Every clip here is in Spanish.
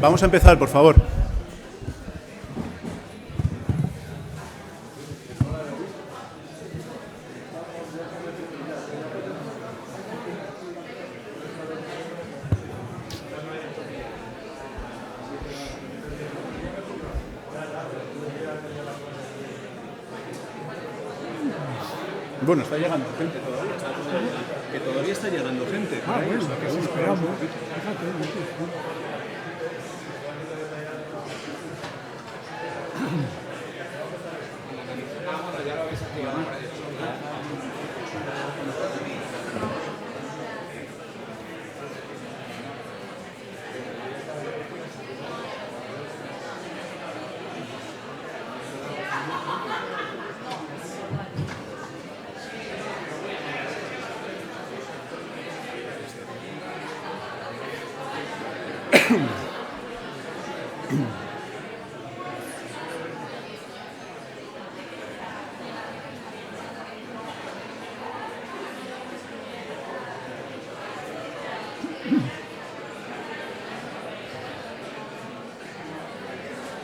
Vamos a empezar, por favor. Bueno, está llegando gente todavía. Que todavía está llegando gente. Ah, bueno, que esperamos. Fíjate,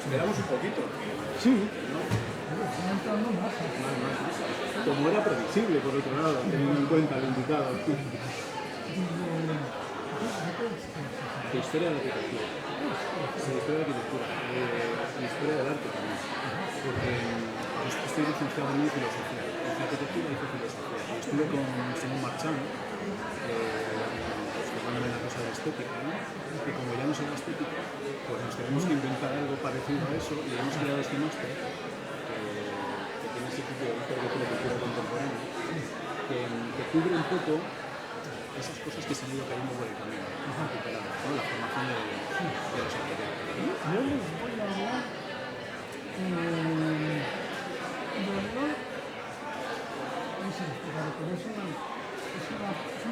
Esperamos un poquito. sí. Como era previsible, por otro lado, teniendo en cuenta el indicado. De historia de la arquitectura. De historia de la arquitectura. De historia del arte también. Porque estoy licenciado en filosofía. En arquitectura hice filosofía. Y estuve con Simón Marchand, explicándome la cosa de la estética, ¿no? Y como ya no sé la estética, pues nos tenemos que inventar algo parecido a eso y hemos creado este máster que tiene ese tipo de arquitectura contemporánea que cubre un poco esas cosas que se han ido cayendo por el camino, recuperando, ¿no? La formación de los arquitectos. Yo les voy a hablar de verdad, pero es un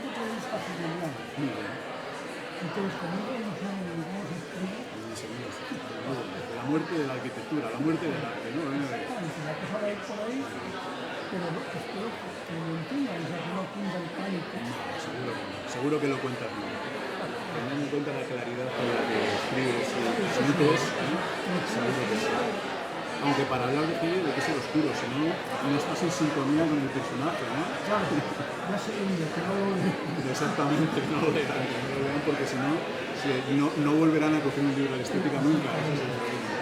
punto de vista familiar. Muy bien. Entonces, conmigo no saben ni cómo se explica. De la muerte de la arquitectura, la muerte del arte, ¿no? La cosa va a ir por ahí, pero espero que lo entiendan, o sea, que no cunda el pánico. Seguro que lo cuentas bien. Teniendo en cuenta la claridad con la que escribes y transmites, seguro que sí. Aunque para hablar de Fidel hay que ser oscuro, si no, no estás en sintonía con el personaje, ¿no? Claro, ya sé, que no lo Exactamente, no lo lean porque si no, no volverán a coger un libro de estética nunca. Ese es el problema.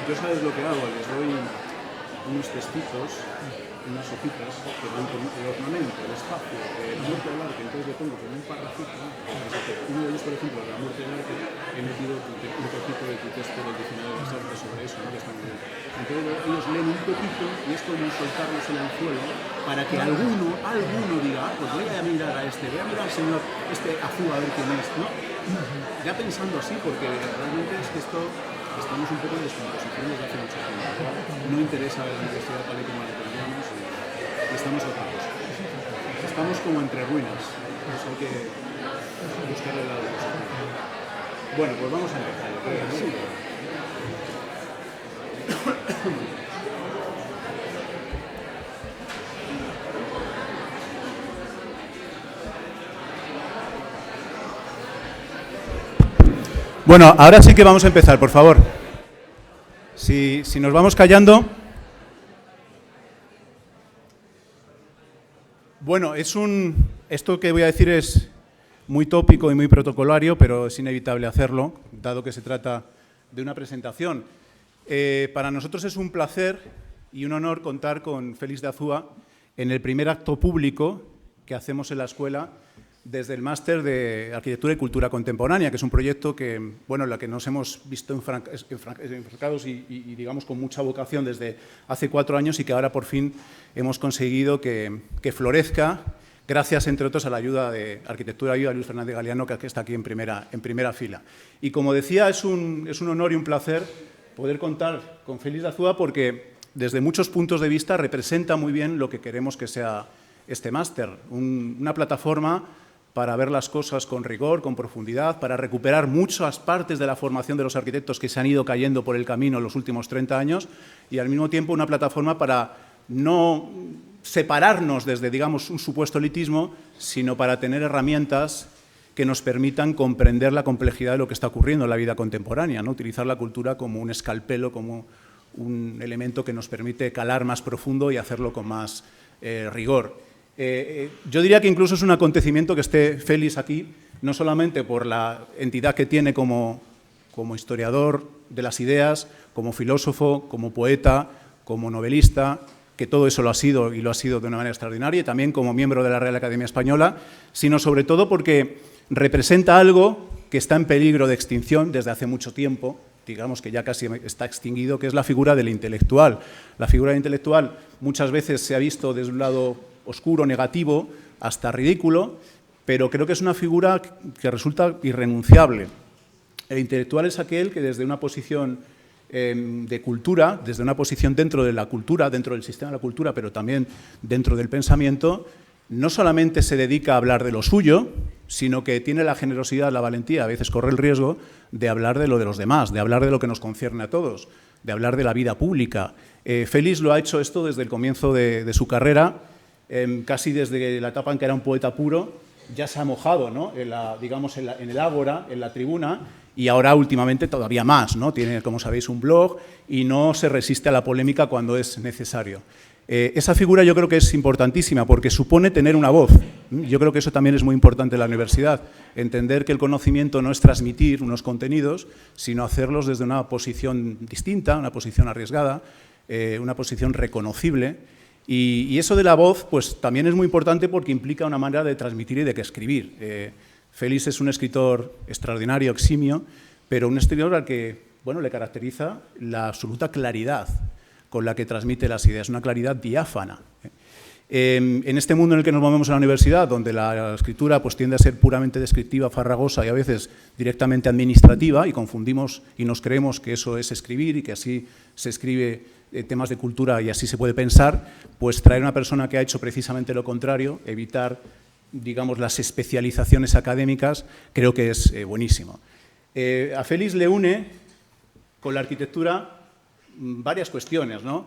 Yo sabes lo que hago, les doy unos textitos, unas hojitas que doy con el ornamento, el espacio, el muerte del arte, entonces le pongo como un parrafito, uno de ellos, por ejemplo, de la muerte del arte, he metido un poquito de tu texto del diccionario de las artes sobre eso, ¿no? Que está muy bien. Entonces ellos leen un poquito y es como soltarles el anzuelo para que alguno diga, pues voy a mirar a este, voy a mirar al señor Azúa a ver quién es, ¿no? Ya pensando así, porque realmente es que estamos un poco en descomposición desde hace mucho tiempo. No interesa la universidad tal y como la entendíamos y estamos otra cosa. Estamos como entre ruinas, pues hay que buscar el lado positivo. Bueno, pues vamos a empezar, yo creo, ¿no? Sí. Bueno, ahora sí que vamos a empezar, por favor. Si nos vamos callando. Bueno, esto que voy a decir es muy tópico y muy protocolario, pero es inevitable hacerlo, dado que se trata de una presentación. Para nosotros es un placer y un honor contar con Félix de Azúa en el primer acto público que hacemos en la escuela desde el máster de Arquitectura y Cultura Contemporánea, que es un proyecto que, bueno, en la que nos hemos visto enfrascados y digamos, con mucha vocación desde hace 4 años y que ahora por fin hemos conseguido que florezca, gracias, entre otros, a la ayuda de Arquitectura Viva de Luis Fernández Galeano, que está aquí en primera fila. Y como decía, es un honor y un placer poder contar con Félix de Azúa porque, desde muchos puntos de vista, representa muy bien lo que queremos que sea este máster, una plataforma para ver las cosas con rigor, con profundidad, para recuperar muchas partes de la formación de los arquitectos que se han ido cayendo por el camino en los últimos 30 años y, al mismo tiempo, una plataforma para no separarnos desde, digamos, un supuesto elitismo, sino para tener herramientas que nos permitan comprender la complejidad de lo que está ocurriendo en la vida contemporánea, ¿no? Utilizar la cultura como un escalpelo, como un elemento que nos permite calar más profundo y hacerlo con más rigor. Yo diría que incluso es un acontecimiento que esté Félix aquí, no solamente por la entidad que tiene como historiador de las ideas, como filósofo, como poeta, como novelista, que todo eso lo ha sido y lo ha sido de una manera extraordinaria, y también como miembro de la Real Academia Española, sino sobre todo porque representa algo que está en peligro de extinción desde hace mucho tiempo, digamos que ya casi está extinguido, que es la figura del intelectual. La figura del intelectual muchas veces se ha visto desde un lado oscuro, negativo, hasta ridículo, pero creo que es una figura que resulta irrenunciable. El intelectual es aquel que desde una posición de cultura, desde una posición dentro de la cultura, dentro del sistema de la cultura, pero también dentro del pensamiento, no solamente se dedica a hablar de lo suyo, sino que tiene la generosidad, la valentía, a veces corre el riesgo de hablar de lo de los demás, de hablar de lo que nos concierne a todos, de hablar de la vida pública. Félix lo ha hecho esto desde el comienzo de su carrera, casi desde la etapa en que era un poeta puro, ya se ha mojado, ¿no? en el ágora, en la tribuna, y ahora últimamente todavía más, ¿no? Tiene, como sabéis, un blog y no se resiste a la polémica cuando es necesario. Esa figura yo creo que es importantísima porque supone tener una voz. Yo creo que eso también es muy importante en la universidad, entender que el conocimiento no es transmitir unos contenidos, sino hacerlos desde una posición distinta, una posición arriesgada, una posición reconocible. Y eso de la voz pues también es muy importante porque implica una manera de transmitir y de escribir. Félix es un escritor extraordinario, eximio, pero un escritor al que le caracteriza la absoluta claridad con la que transmite las ideas, una claridad diáfana. En este mundo en el que nos movemos en la universidad, donde la escritura pues, tiende a ser puramente descriptiva, farragosa y a veces directamente administrativa, y confundimos y nos creemos que eso es escribir y que así se escribe temas de cultura y así se puede pensar, pues traer una persona que ha hecho precisamente lo contrario, evitar, digamos, las especializaciones académicas, creo que es buenísimo. A Félix le une con la arquitectura varias cuestiones, ¿no?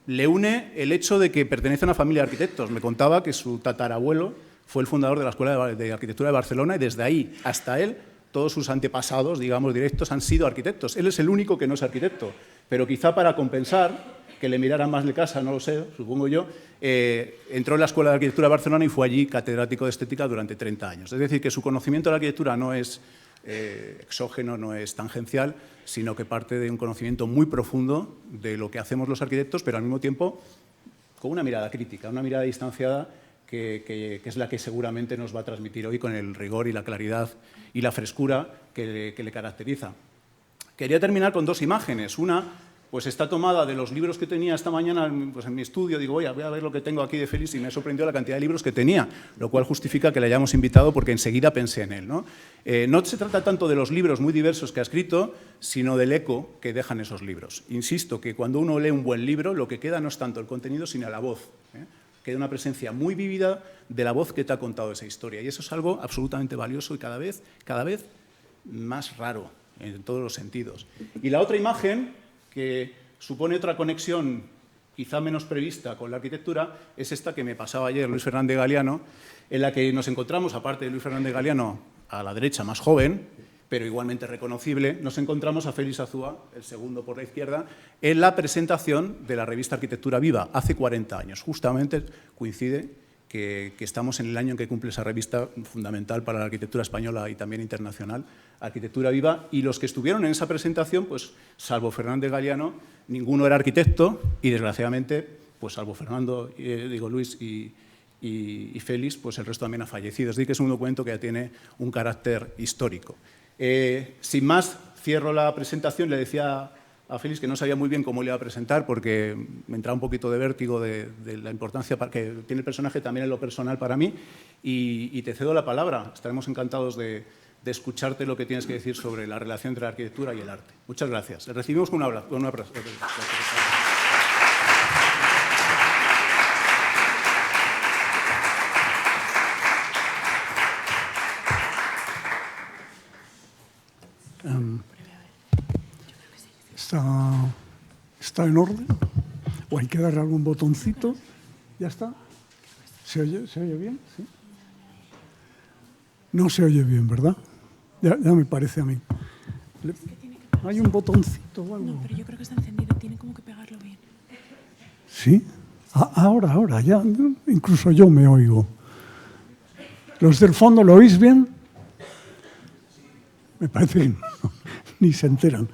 Le une el hecho de que pertenece a una familia de arquitectos. Me contaba que su tatarabuelo fue el fundador de la Escuela de Arquitectura de Barcelona y desde ahí hasta él, todos sus antepasados, digamos, directos, han sido arquitectos. Él es el único que no es arquitecto, pero quizá para compensar, que le miraran más de casa, no lo sé, supongo yo, entró en la Escuela de Arquitectura de Barcelona y fue allí catedrático de estética durante 30 años. Es decir, que su conocimiento de la arquitectura no es exógeno, no es tangencial, sino que parte de un conocimiento muy profundo de lo que hacemos los arquitectos, pero al mismo tiempo con una mirada crítica, una mirada distanciada que es la que seguramente nos va a transmitir hoy con el rigor y la claridad y la frescura que le caracteriza. Quería terminar con dos imágenes. Una pues está tomada de los libros que tenía esta mañana pues en mi estudio. Digo, voy a ver lo que tengo aquí de Félix y me sorprendió la cantidad de libros que tenía, lo cual justifica que le hayamos invitado porque enseguida pensé en él, ¿no? No se trata tanto de los libros muy diversos que ha escrito, sino del eco que dejan esos libros. Insisto que cuando uno lee un buen libro, lo que queda no es tanto el contenido, sino la voz. Queda una presencia muy vívida de la voz que te ha contado esa historia. Y eso es algo absolutamente valioso y cada vez más raro en todos los sentidos. Y la otra imagen, que supone otra conexión quizá menos prevista con la arquitectura, es esta que me pasaba ayer Luis Fernández Galiano, en la que nos encontramos, aparte de Luis Fernández Galiano, a la derecha más joven, pero igualmente reconocible, nos encontramos a Félix Azúa, el segundo por la izquierda, en la presentación de la revista Arquitectura Viva, hace 40 años. Justamente coincide que estamos en el año en que cumple esa revista fundamental para la arquitectura española y también internacional, Arquitectura Viva, y los que estuvieron en esa presentación, pues salvo Fernández Galiano, ninguno era arquitecto y desgraciadamente, pues salvo Luis y Félix, pues el resto también ha fallecido. Es decir, que es un documento que ya tiene un carácter histórico. Sin más, cierro la presentación. Le decía a Félix que no sabía muy bien cómo le iba a presentar porque me entraba un poquito de vértigo de la importancia que tiene el personaje también en lo personal para mí y te cedo la palabra. Estaremos encantados de escucharte lo que tienes que decir sobre la relación entre la arquitectura y el arte. Muchas gracias. Le recibimos con un abrazo. ¿Está en orden? ¿O hay que darle algún botoncito? ¿Ya está? ¿Se oye bien? Sí. No se oye bien, ¿verdad? Ya me parece a mí. ¿Hay un botoncito o algo? No, pero yo creo que está encendido, tiene como que pegarlo bien. ¿Sí? Ahora, ya incluso yo me oigo. ¿Los del fondo lo oís bien? Me parece que no, ni se enteran.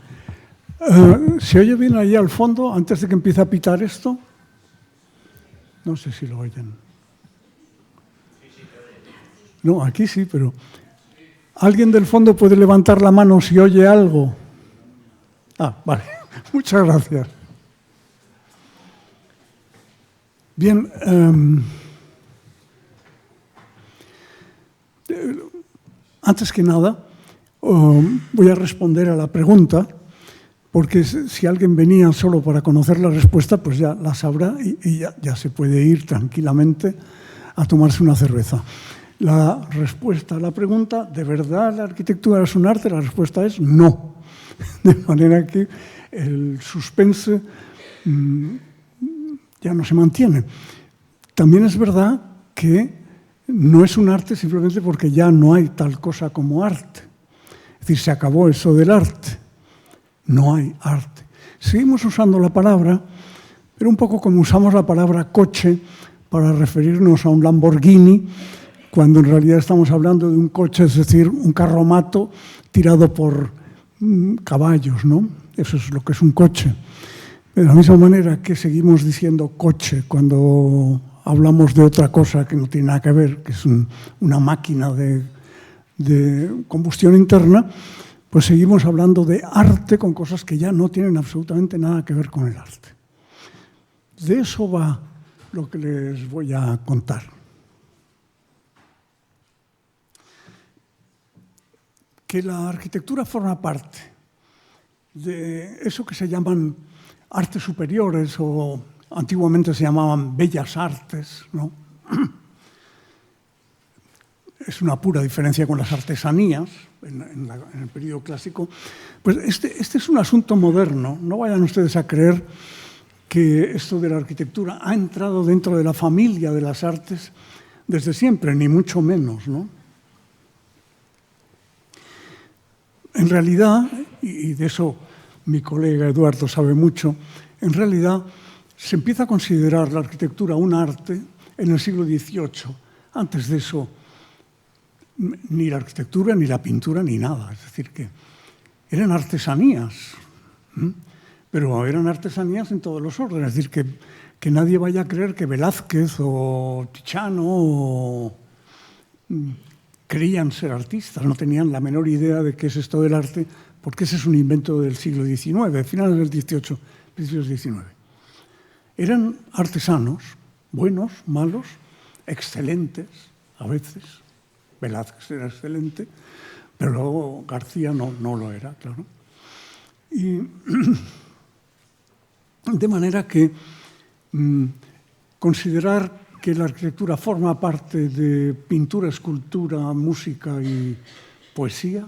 ¿Se oye bien ahí al fondo antes de que empiece a pitar esto? No sé si lo oyen. No, aquí sí, pero... ¿Alguien del fondo puede levantar la mano si oye algo? Vale. Muchas gracias. Bien. Antes que nada, voy a responder a la pregunta, porque si alguien venía solo para conocer la respuesta, pues ya la sabrá y ya se puede ir tranquilamente a tomarse una cerveza. La respuesta a la pregunta, ¿de verdad la arquitectura es un arte? La respuesta es no. De manera que el suspense ya no se mantiene. También es verdad que no es un arte simplemente porque ya no hay tal cosa como arte. Es decir, se acabó eso del arte. No hay arte. Seguimos usando la palabra, pero un poco como usamos la palabra coche para referirnos a un Lamborghini, cuando en realidad estamos hablando de un coche, es decir, un carromato tirado por caballos, ¿no? Eso es lo que es un coche. De la misma manera que seguimos diciendo coche cuando hablamos de otra cosa que no tiene nada que ver, que es una máquina de combustión interna, pues seguimos hablando de arte con cosas que ya no tienen absolutamente nada que ver con el arte. De eso va lo que les voy a contar. Que la arquitectura forma parte de eso que se llaman artes superiores o antiguamente se llamaban bellas artes, ¿no? Es una pura diferencia con las artesanías en el periodo clásico. Pues este es un asunto moderno. No vayan ustedes a creer que esto de la arquitectura ha entrado dentro de la familia de las artes desde siempre, ni mucho menos, ¿no? En realidad, y de eso mi colega Eduardo sabe mucho, en realidad se empieza a considerar la arquitectura un arte en el siglo XVIII. Antes de eso, ni la arquitectura, ni la pintura, ni nada. Es decir, que eran artesanías, pero eran artesanías en todos los órdenes. Es decir, que nadie vaya a creer que Velázquez o Tiziano creían ser artistas, no tenían la menor idea de qué es esto del arte, porque ese es un invento del siglo XIX, finales del XVIII, principios del XIX. Eran artesanos, buenos, malos, excelentes, a veces. Velázquez era excelente, pero luego García no lo era, claro. Y de manera que considerar que la arquitectura forma parte de pintura, escultura, música y poesía,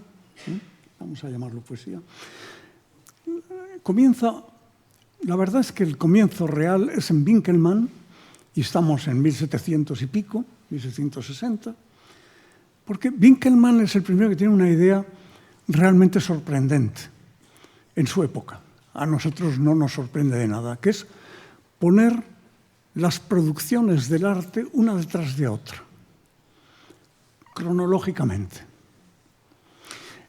vamos a llamarlo poesía, comienza, la verdad es que el comienzo real es en Winckelmann, y estamos en 1700 y pico, 1760, porque Winckelmann es el primero que tiene una idea realmente sorprendente en su época. A nosotros no nos sorprende de nada, que es poner las producciones del arte una detrás de otra, cronológicamente.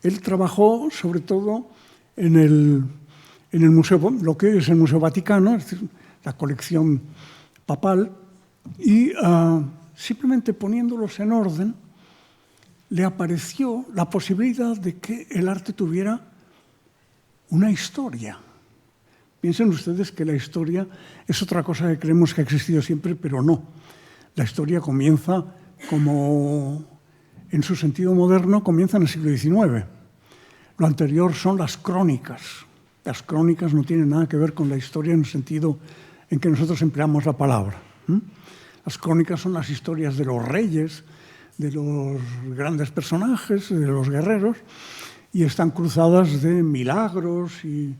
Él trabajó sobre todo en el museo, lo que hoy es el Museo Vaticano, es decir, la colección papal, y simplemente poniéndolos en orden, le apareció la posibilidad de que el arte tuviera una historia. Piensen ustedes que la historia es otra cosa que creemos que ha existido siempre, pero no. La historia comienza como, en su sentido moderno, comienza en el siglo XIX. Lo anterior son las crónicas. Las crónicas no tienen nada que ver con la historia en el sentido en que nosotros empleamos la palabra. Las crónicas son las historias de los reyes, de los grandes personajes, de los guerreros, y están cruzadas de milagros y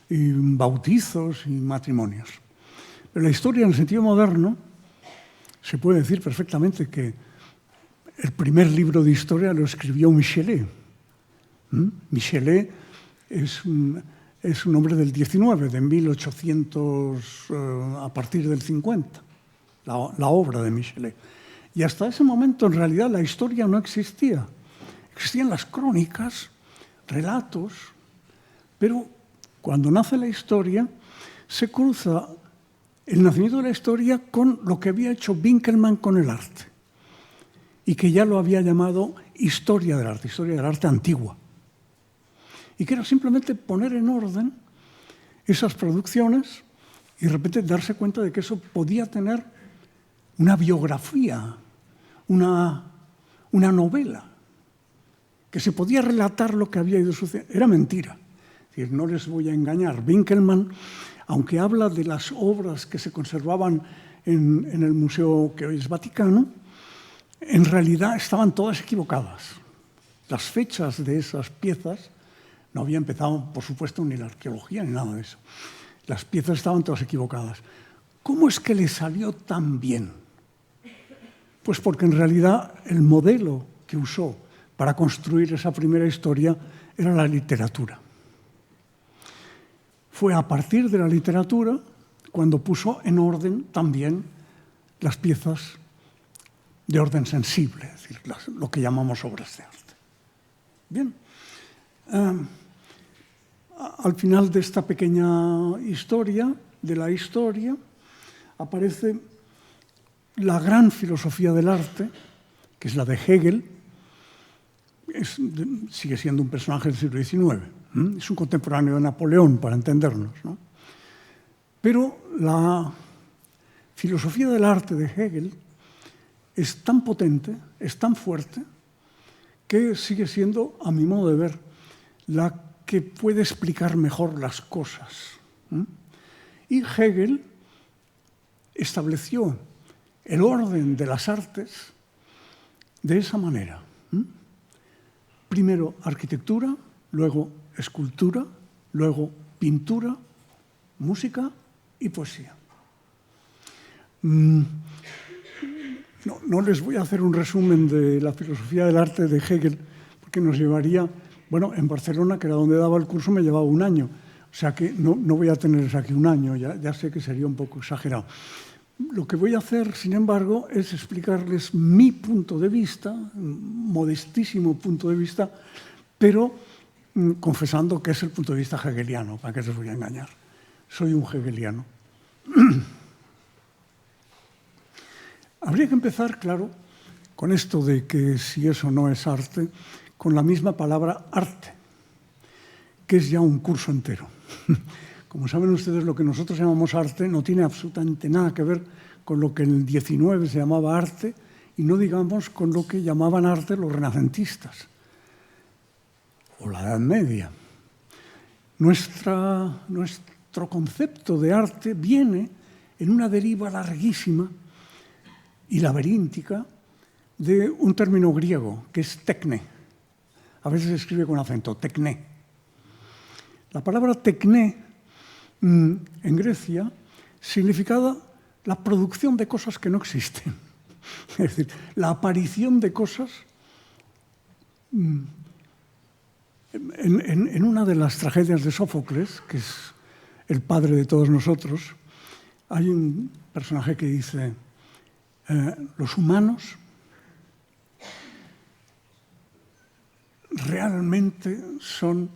bautizos y matrimonios. Pero la historia en el sentido moderno se puede decir perfectamente que El primer libro de historia lo escribió Michelet. Michelet es un hombre del 19, de 1800, a partir del 50, la obra de Michelet. Y hasta ese momento, en realidad, la historia no existía. Existían las crónicas, relatos, pero cuando nace la historia, se cruza el nacimiento de la historia con lo que había hecho Winckelmann con el arte, y que ya lo había llamado historia del arte antigua. Y que era simplemente poner en orden esas producciones y de repente darse cuenta de que eso podía tener una biografía, una novela, que se podía relatar lo que había ido sucediendo. Era mentira. Es decir, no les voy a engañar. Winckelmann, aunque habla de las obras que se conservaban en el museo que hoy es Vaticano, en realidad estaban todas equivocadas. Las fechas de esas piezas no había empezado, por supuesto, ni la arqueología ni nada de eso. Las piezas estaban todas equivocadas. ¿Cómo es que le salió tan bien? Pues porque en realidad el modelo que usó para construir esa primera historia era la literatura. Fue a partir de la literatura cuando puso en orden también las piezas de orden sensible, es decir, lo que llamamos obras de arte. Bien. Al final de esta pequeña historia, de la historia, aparece la gran filosofía del arte, que es la de Hegel. Sigue siendo un personaje del siglo XIX. Es un contemporáneo de Napoleón, para entendernos, ¿no? Pero la filosofía del arte de Hegel es tan potente, es tan fuerte, que sigue siendo, a mi modo de ver, la que puede explicar mejor las cosas. Y Hegel estableció el orden de las artes de esa manera. Primero arquitectura, luego escultura, luego pintura, música y poesía. No les voy a hacer un resumen de la filosofía del arte de Hegel, porque nos llevaría, bueno, en Barcelona, que era donde daba el curso, me llevaba un año. O sea que no voy a tenerles aquí un año, ya sé que sería un poco exagerado. Lo que voy a hacer, sin embargo, es explicarles mi punto de vista, modestísimo punto de vista, pero confesando que es el punto de vista hegeliano, para qué les voy a engañar. Soy un hegeliano. Habría que empezar, claro, con esto de que si eso no es arte, con la misma palabra arte, que es ya un curso entero. Como saben ustedes, lo que nosotros llamamos arte no tiene absolutamente nada que ver con lo que en el XIX se llamaba arte y no digamos con lo que llamaban arte los renacentistas o la Edad Media. Nuestro concepto de arte viene en una deriva larguísima y laberíntica de un término griego, que es tekne. A veces se escribe con acento, tekne. La palabra tekne en Grecia significaba la producción de cosas que no existen. Es decir, la aparición de cosas. En una de las tragedias de Sófocles, que es el padre de todos nosotros, hay un personaje que dice, los humanos realmente son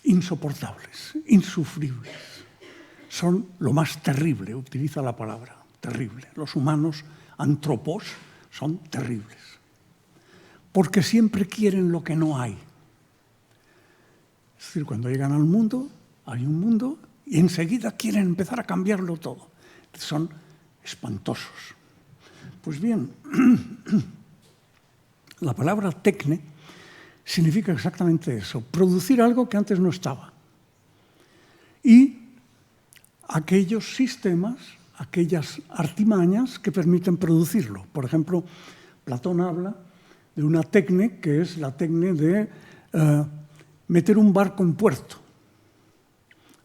insoportables, insufribles. Son lo más terrible, utiliza la palabra, terrible. Los humanos, antropos, son terribles. Porque siempre quieren lo que no hay. Es decir, cuando llegan al mundo, hay un mundo y enseguida quieren empezar a cambiarlo todo. Son espantosos. Pues bien, la palabra tekne significa exactamente eso, producir algo que antes no estaba. Y aquellos sistemas, aquellas artimañas que permiten producirlo. Por ejemplo, Platón habla de una tekne que es la tekne de meter un barco en puerto.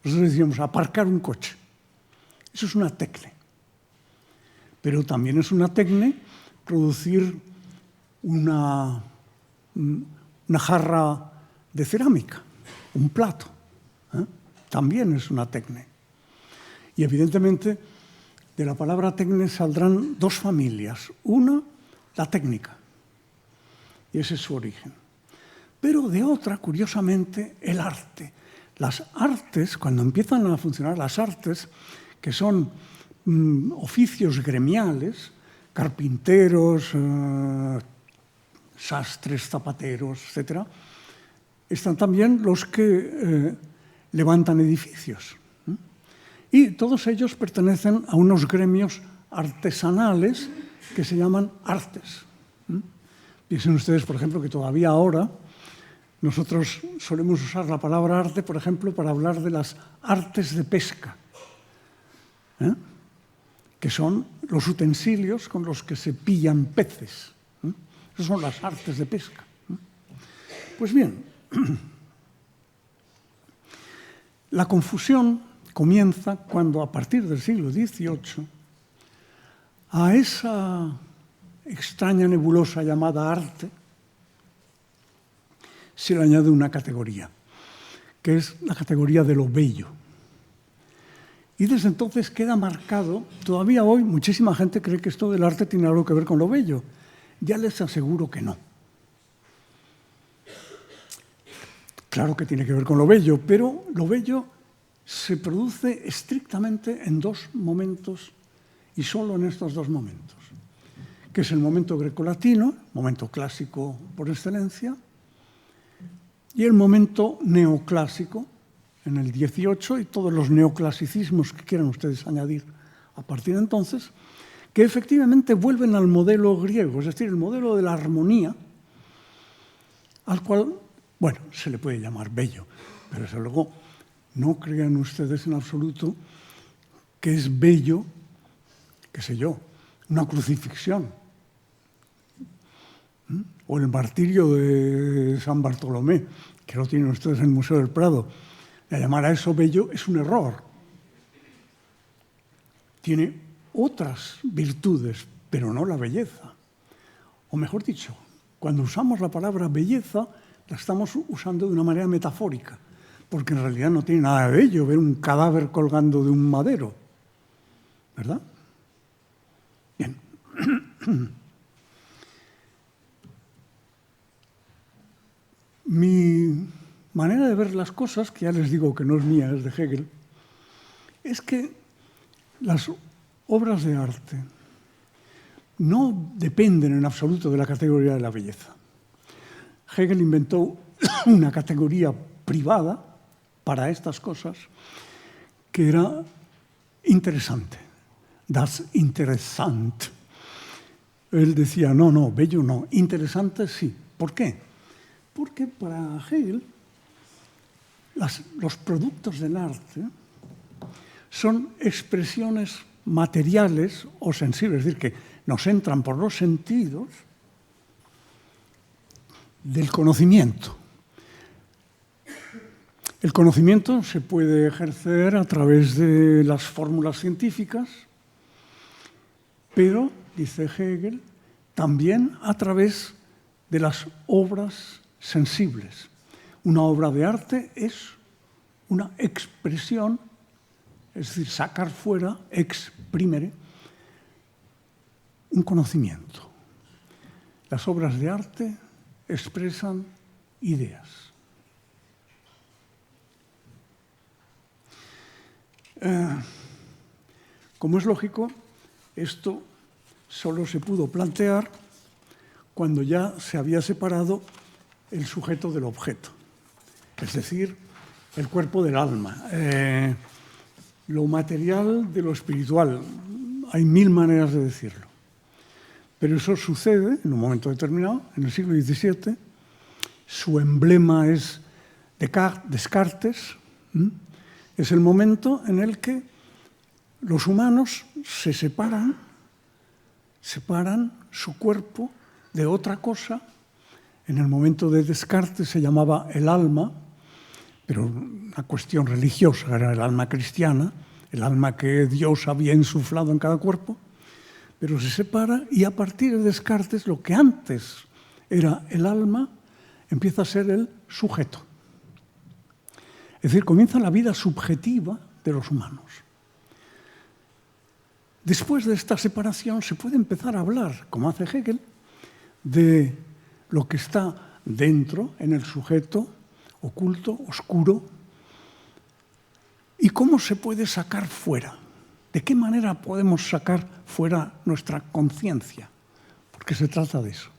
Nosotros decíamos aparcar un coche. Eso es una tekne. Pero también es una tekne producir una jarra de cerámica, un plato. También es una tecne. Y evidentemente de la palabra tecne saldrán dos familias. Una, la técnica, y ese es su origen. Pero de otra, curiosamente, el arte. Las artes, cuando empiezan a funcionar las artes, que son oficios gremiales, carpinteros, sastres, zapateros, etc., están también los que levantan edificios. Y todos ellos pertenecen a unos gremios artesanales que se llaman artes. Piensen ustedes, por ejemplo, que todavía ahora nosotros solemos usar la palabra arte, por ejemplo, para hablar de las artes de pesca, que son los utensilios con los que se pillan peces. Esas son las artes de pesca. Pues bien, la confusión comienza cuando, a partir del siglo XVIII, a esa extraña nebulosa llamada arte se le añade una categoría, que es la categoría de lo bello. Y desde entonces queda marcado, todavía hoy muchísima gente cree que esto del arte tiene algo que ver con lo bello. Ya les aseguro que no. Claro que tiene que ver con lo bello, pero lo bello se produce estrictamente en dos momentos y solo en estos dos momentos, que es el momento grecolatino, momento clásico por excelencia, y el momento neoclásico en el XVIII y todos los neoclasicismos que quieran ustedes añadir a partir de entonces, que efectivamente vuelven al modelo griego, es decir, el modelo de la armonía, al cual, bueno, se le puede llamar bello, pero desde luego no crean ustedes en absoluto que es bello, qué sé yo, una crucifixión, o el martirio de San Bartolomé, que lo tienen ustedes en el Museo del Prado. Llamar a eso bello es un error. Tiene otras virtudes, pero no la belleza. O mejor dicho, cuando usamos la palabra belleza, la estamos usando de una manera metafórica, porque en realidad no tiene nada de bello ver un cadáver colgando de un madero, ¿verdad? Bien. Mi manera de ver las cosas, que ya les digo que no es mía, es de Hegel, es que las obras de arte no dependen en absoluto de la categoría de la belleza. Hegel inventó una categoría privada para estas cosas que era interesante, das interessant. Él decía, no, bello no, interesante sí. ¿Por qué? Porque para Hegel los productos del arte son expresiones materiales o sensibles, es decir, que nos entran por los sentidos del conocimiento. El conocimiento se puede ejercer a través de las fórmulas científicas, pero, dice Hegel, también a través de las obras sensibles. Una obra de arte es una expresión, es decir, sacar fuera, exprimere, un conocimiento. Las obras de arte expresan ideas. Como es lógico, esto solo se pudo plantear cuando ya se había separado el sujeto del objeto, es decir, el cuerpo del alma, lo material de lo espiritual. Hay mil maneras de decirlo. Pero eso sucede en un momento determinado, en el siglo XVII. Su emblema es Descartes. Es el momento en el que los humanos se separan su cuerpo de otra cosa. En el momento de Descartes se llamaba el alma, pero una cuestión religiosa, era el alma cristiana, el alma que Dios había insuflado en cada cuerpo, pero se separa y a partir de Descartes lo que antes era el alma, empieza a ser el sujeto. Es decir, comienza la vida subjetiva de los humanos. Después de esta separación se puede empezar a hablar, como hace Hegel, de lo que está dentro, en el sujeto, oculto, oscuro, y cómo se puede sacar fuera. ¿De qué manera podemos sacar fuera nuestra conciencia? Porque se trata de eso.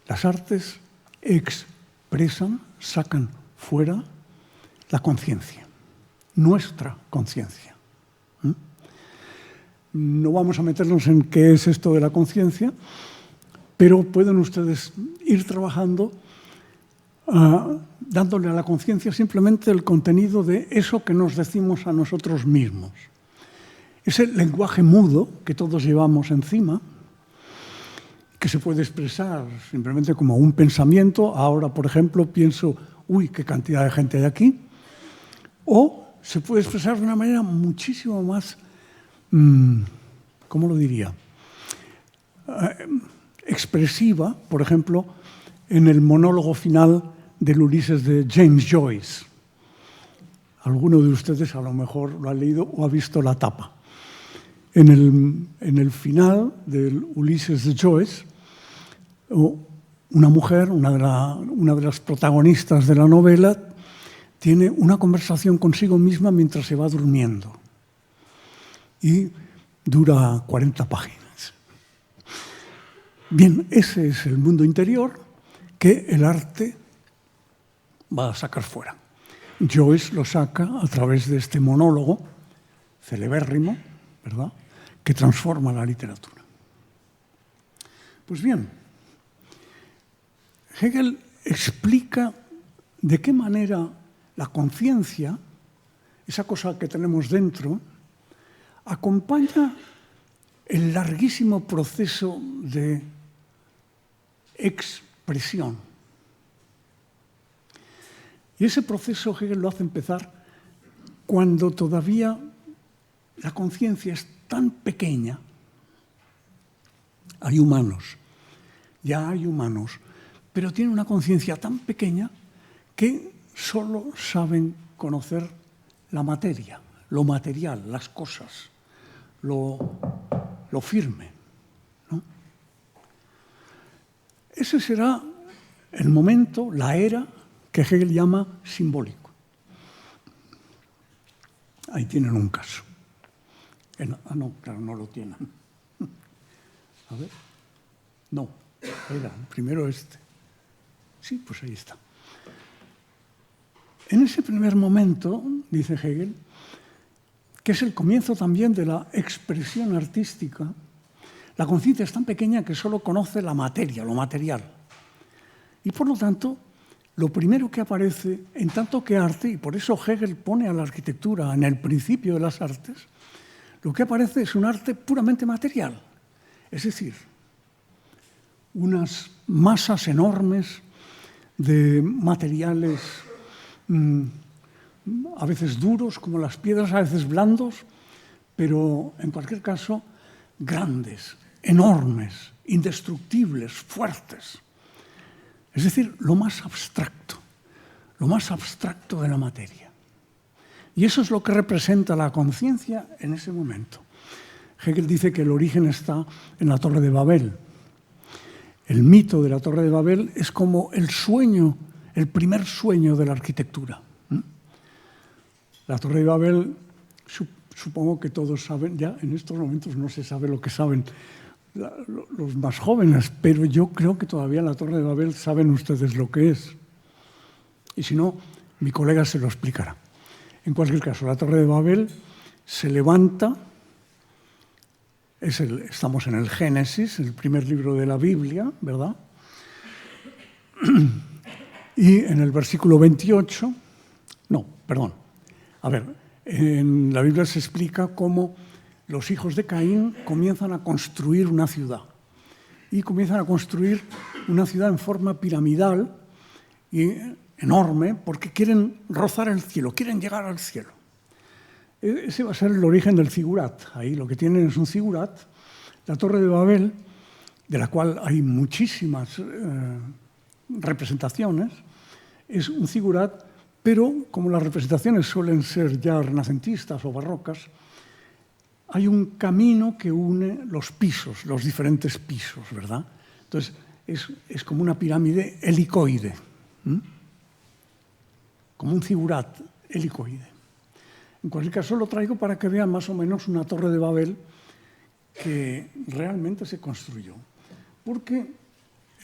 Las artes expresan, sacan fuera la conciencia, nuestra conciencia. No vamos a meternos en qué es esto de la conciencia, pero pueden ustedes ir trabajando dándole a la conciencia simplemente el contenido de eso que nos decimos a nosotros mismos. Ese lenguaje mudo que todos llevamos encima, que se puede expresar simplemente como un pensamiento. Ahora, por ejemplo, pienso, uy, qué cantidad de gente hay aquí. O se puede expresar de una manera muchísimo más, ¿cómo lo diría? Expresiva, por ejemplo, en el monólogo final del Ulises de James Joyce. Alguno de ustedes a lo mejor lo ha leído o ha visto la tapa. En el final del Ulises de Joyce, una mujer, una de las protagonistas de la novela, tiene una conversación consigo misma mientras se va durmiendo. Y dura 40 páginas. Bien, ese es el mundo interior que el arte va a sacar fuera. Joyce lo saca a través de este monólogo celebérrimo, ¿verdad?, que transforma la literatura. Pues bien, Hegel explica de qué manera la conciencia, esa cosa que tenemos dentro, acompaña el larguísimo proceso de expresión. Y ese proceso Hegel lo hace empezar cuando todavía la conciencia es tan pequeña. Hay humanos, ya hay humanos, pero tienen una conciencia tan pequeña que solo saben conocer la materia, lo material, las cosas, lo firme, ¿no? Ese será el momento, la era que Hegel llama simbólico. Ahí tienen un caso. No, claro, no lo tienen. A ver. No, era primero este. Sí, pues ahí está. En ese primer momento, dice Hegel, que es el comienzo también de la expresión artística, la conciencia es tan pequeña que solo conoce la materia, lo material. Y por lo tanto, lo primero que aparece en tanto que arte, y por eso Hegel pone a la arquitectura en el principio de las artes, lo que aparece es un arte puramente material. Es decir, unas masas enormes de materiales a veces duros como las piedras, a veces blandos, pero en cualquier caso grandes, enormes, indestructibles, fuertes. Es decir, lo más abstracto de la materia. Y eso es lo que representa la conciencia en ese momento. Hegel dice que el origen está en la Torre de Babel. El mito de la Torre de Babel es como el sueño, el primer sueño de la arquitectura. La Torre de Babel, supongo que todos saben, ya en estos momentos no se sabe lo que saben los más jóvenes, pero yo creo que todavía la Torre de Babel saben ustedes lo que es. Y si no, mi colega se lo explicará. En cualquier caso, la Torre de Babel se levanta, estamos en el Génesis, el primer libro de la Biblia, ¿verdad? Y en el versículo 28, en la Biblia se explica cómo los hijos de Caín comienzan a construir una ciudad. Y comienzan a construir una ciudad en forma piramidal y enorme, porque quieren rozar el cielo, quieren llegar al cielo. Ese va a ser el origen del zigurat. Ahí lo que tienen es un zigurat. La Torre de Babel de la cual hay muchísimas representaciones, es un zigurat, pero como las representaciones suelen ser ya renacentistas o barrocas, hay un camino que une los pisos, los diferentes pisos, ¿verdad? Entonces, es como una pirámide helicoide, como un zigurat helicoide. En cualquier caso, lo traigo para que vean más o menos una torre de Babel que realmente se construyó. Porque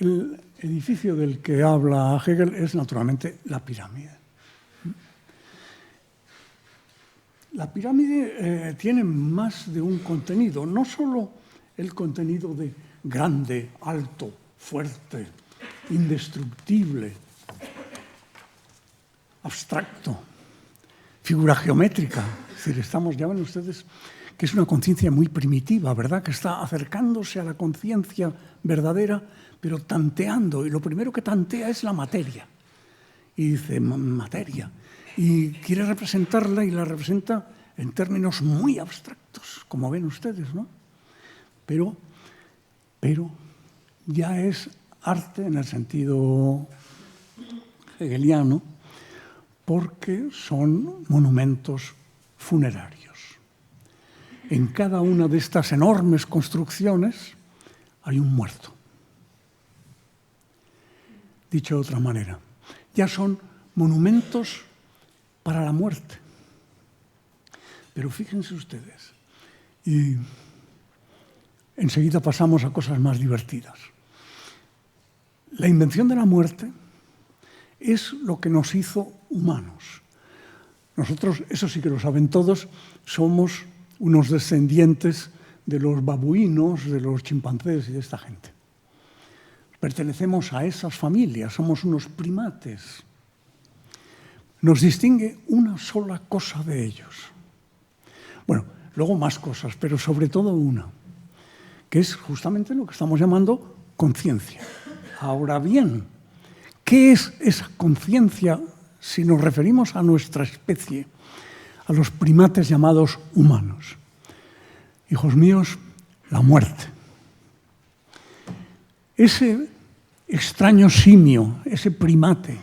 el edificio del que habla Hegel es, naturalmente, la pirámide. La pirámide tiene más de un contenido, no solo el contenido de grande, alto, fuerte, indestructible, abstracto, figura geométrica. Es decir, ya ven ustedes que es una conciencia muy primitiva, ¿verdad? Que está acercándose a la conciencia verdadera, pero tanteando. Y lo primero que tantea es la materia. Y dice, materia. Y quiere representarla y la representa en términos muy abstractos, como ven ustedes, ¿no? Pero ya es arte en el sentido hegeliano, porque son monumentos funerarios. En cada una de estas enormes construcciones hay un muerto. Dicho de otra manera, ya son monumentos para la muerte. Pero fíjense ustedes, y enseguida pasamos a cosas más divertidas. La invención de la muerte es lo que nos hizo humanos. Nosotros, eso sí que lo saben todos, somos unos descendientes de los babuinos, de los chimpancés y de esta gente. Pertenecemos a esas familias, somos unos primates. Nos distingue una sola cosa de ellos. Bueno, luego más cosas, pero sobre todo una, que es justamente lo que estamos llamando conciencia. Ahora bien, ¿qué es esa conciencia si nos referimos a nuestra especie, a los primates llamados humanos? Hijos míos, la muerte. Ese extraño simio, ese primate,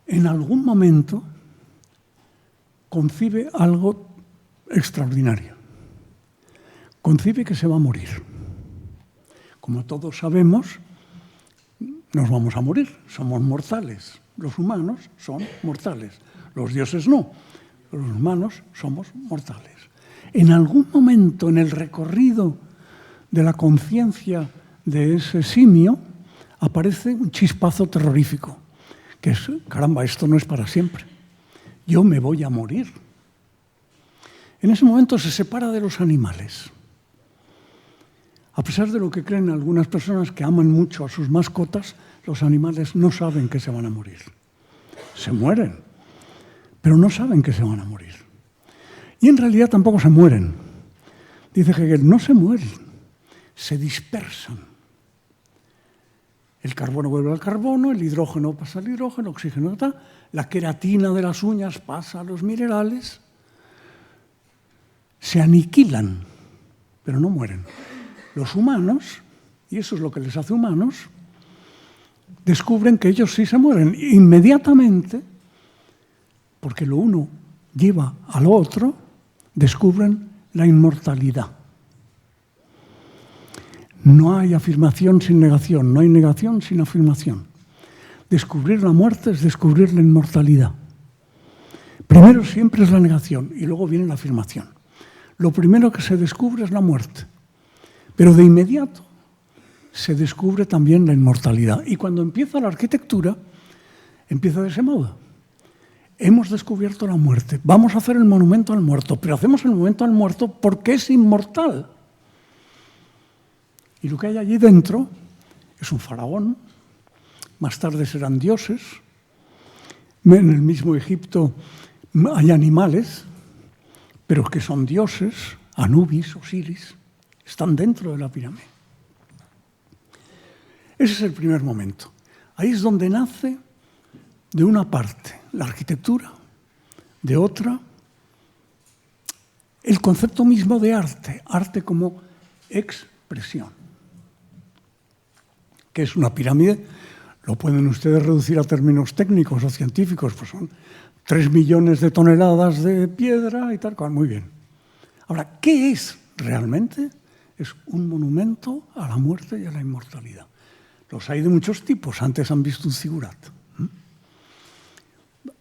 en algún momento concibe algo extraordinario. Concibe que se va a morir. Como todos sabemos, nos vamos a morir, somos mortales. Los humanos son mortales, los dioses no, los humanos somos mortales. En algún momento en el recorrido de la conciencia de ese simio aparece un chispazo terrorífico, que es, caramba, esto no es para siempre, yo me voy a morir. En ese momento se separa de los animales. A pesar de lo que creen algunas personas que aman mucho a sus mascotas, los animales no saben que se van a morir. Se mueren, pero no saben que se van a morir. Y en realidad tampoco se mueren. Dice Hegel, no se mueren, se dispersan. El carbono vuelve al carbono, el hidrógeno pasa al hidrógeno, el oxígeno está, la queratina de las uñas pasa a los minerales, se aniquilan, pero no mueren. Los humanos, y eso es lo que les hace humanos, descubren que ellos sí se mueren inmediatamente, porque lo uno lleva al otro, descubren la inmortalidad. No hay afirmación sin negación, no hay negación sin afirmación. Descubrir la muerte es descubrir la inmortalidad. Primero siempre es la negación y luego viene la afirmación. Lo primero que se descubre es la muerte, pero de inmediato se descubre también la inmortalidad. Y cuando empieza la arquitectura, empieza de ese modo. Hemos descubierto la muerte, vamos a hacer el monumento al muerto, pero hacemos el monumento al muerto porque es inmortal. Y lo que hay allí dentro es un faraón, más tarde serán dioses. En el mismo Egipto hay animales, pero que son dioses, Anubis, Osiris, están dentro de la pirámide. Ese es el primer momento. Ahí es donde nace, de una parte, la arquitectura, de otra, el concepto mismo de arte, arte como ex expresión. ¿Qué es una pirámide? Lo pueden ustedes reducir a términos técnicos o científicos, pues son 3 millones de toneladas de piedra y tal cual. Muy bien. Ahora, ¿qué es realmente? Es un monumento a la muerte y a la inmortalidad. Los hay de muchos tipos. Antes han visto un zigurat.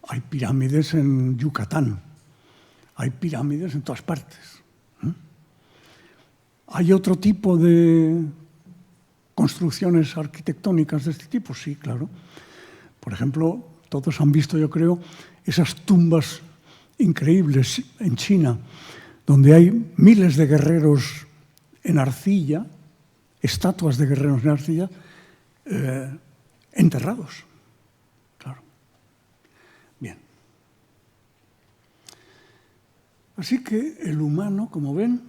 Hay pirámides en Yucatán. Hay pirámides en todas partes. ¿Hay otro tipo de construcciones arquitectónicas de este tipo? Sí, claro. Por ejemplo, todos han visto, yo creo, esas tumbas increíbles en China, donde hay miles de guerreros en arcilla, estatuas de guerreros en arcilla, enterrados. Claro. Bien. Así que el humano, como ven,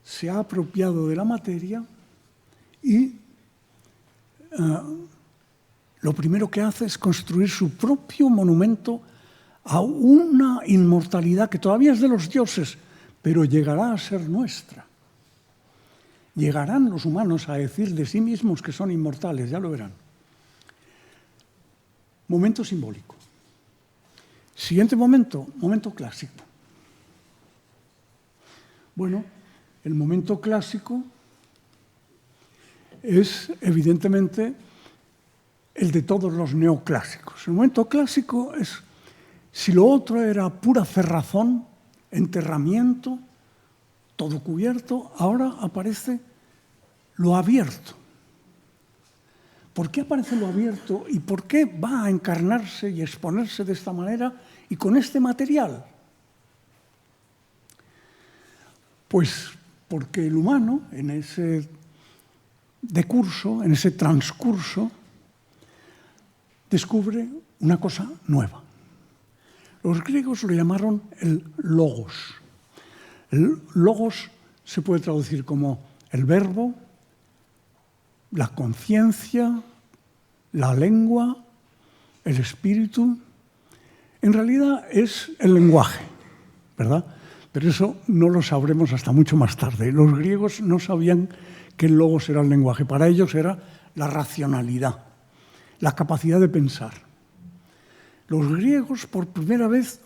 se ha apropiado de la materia y lo primero que hace es construir su propio monumento a una inmortalidad que todavía es de los dioses, pero llegará a ser nuestra. Llegarán los humanos a decir de sí mismos que son inmortales, ya lo verán. Momento simbólico. Siguiente momento, momento clásico. Bueno, el momento clásico es evidentemente el de todos los neoclásicos. El momento clásico es, si lo otro era pura cerrazón, enterramiento, todo cubierto, ahora aparece lo abierto. ¿Por qué aparece lo abierto y por qué va a encarnarse y exponerse de esta manera y con este material? Pues porque el humano, en ese decurso, en ese transcurso, descubre una cosa nueva. Los griegos lo llamaron el logos. El logos se puede traducir como el verbo, la conciencia, la lengua, el espíritu. En realidad es el lenguaje, ¿verdad? Pero eso no lo sabremos hasta mucho más tarde. Los griegos no sabían que el logos era el lenguaje. Para ellos era la racionalidad, la capacidad de pensar. Los griegos, por primera vez,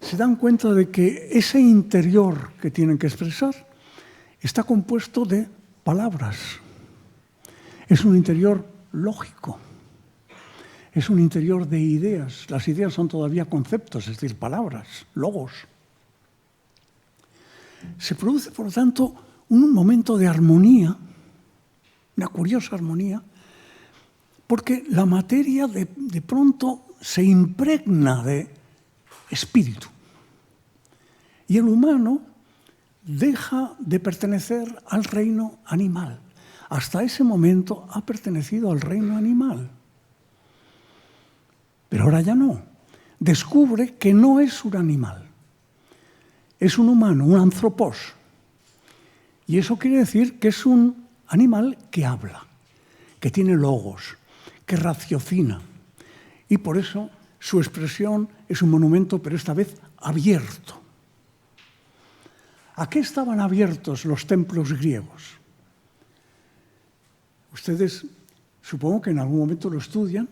se dan cuenta de que ese interior que tienen que expresar está compuesto de palabras. Es un interior lógico. Es un interior de ideas. Las ideas son todavía conceptos, es decir, palabras, logos. Se produce, por lo tanto, un momento de armonía, una curiosa armonía, porque la materia de pronto se impregna de espíritu. Y el humano deja de pertenecer al reino animal. Hasta ese momento ha pertenecido al reino animal. Pero ahora ya no. Descubre que no es un animal. Es un humano, un anthropos. Y eso quiere decir que es un animal que habla, que tiene logos, que raciocina. Y por eso su expresión es un monumento, pero esta vez abierto. ¿A qué estaban abiertos los templos griegos? Ustedes supongo que en algún momento lo estudian.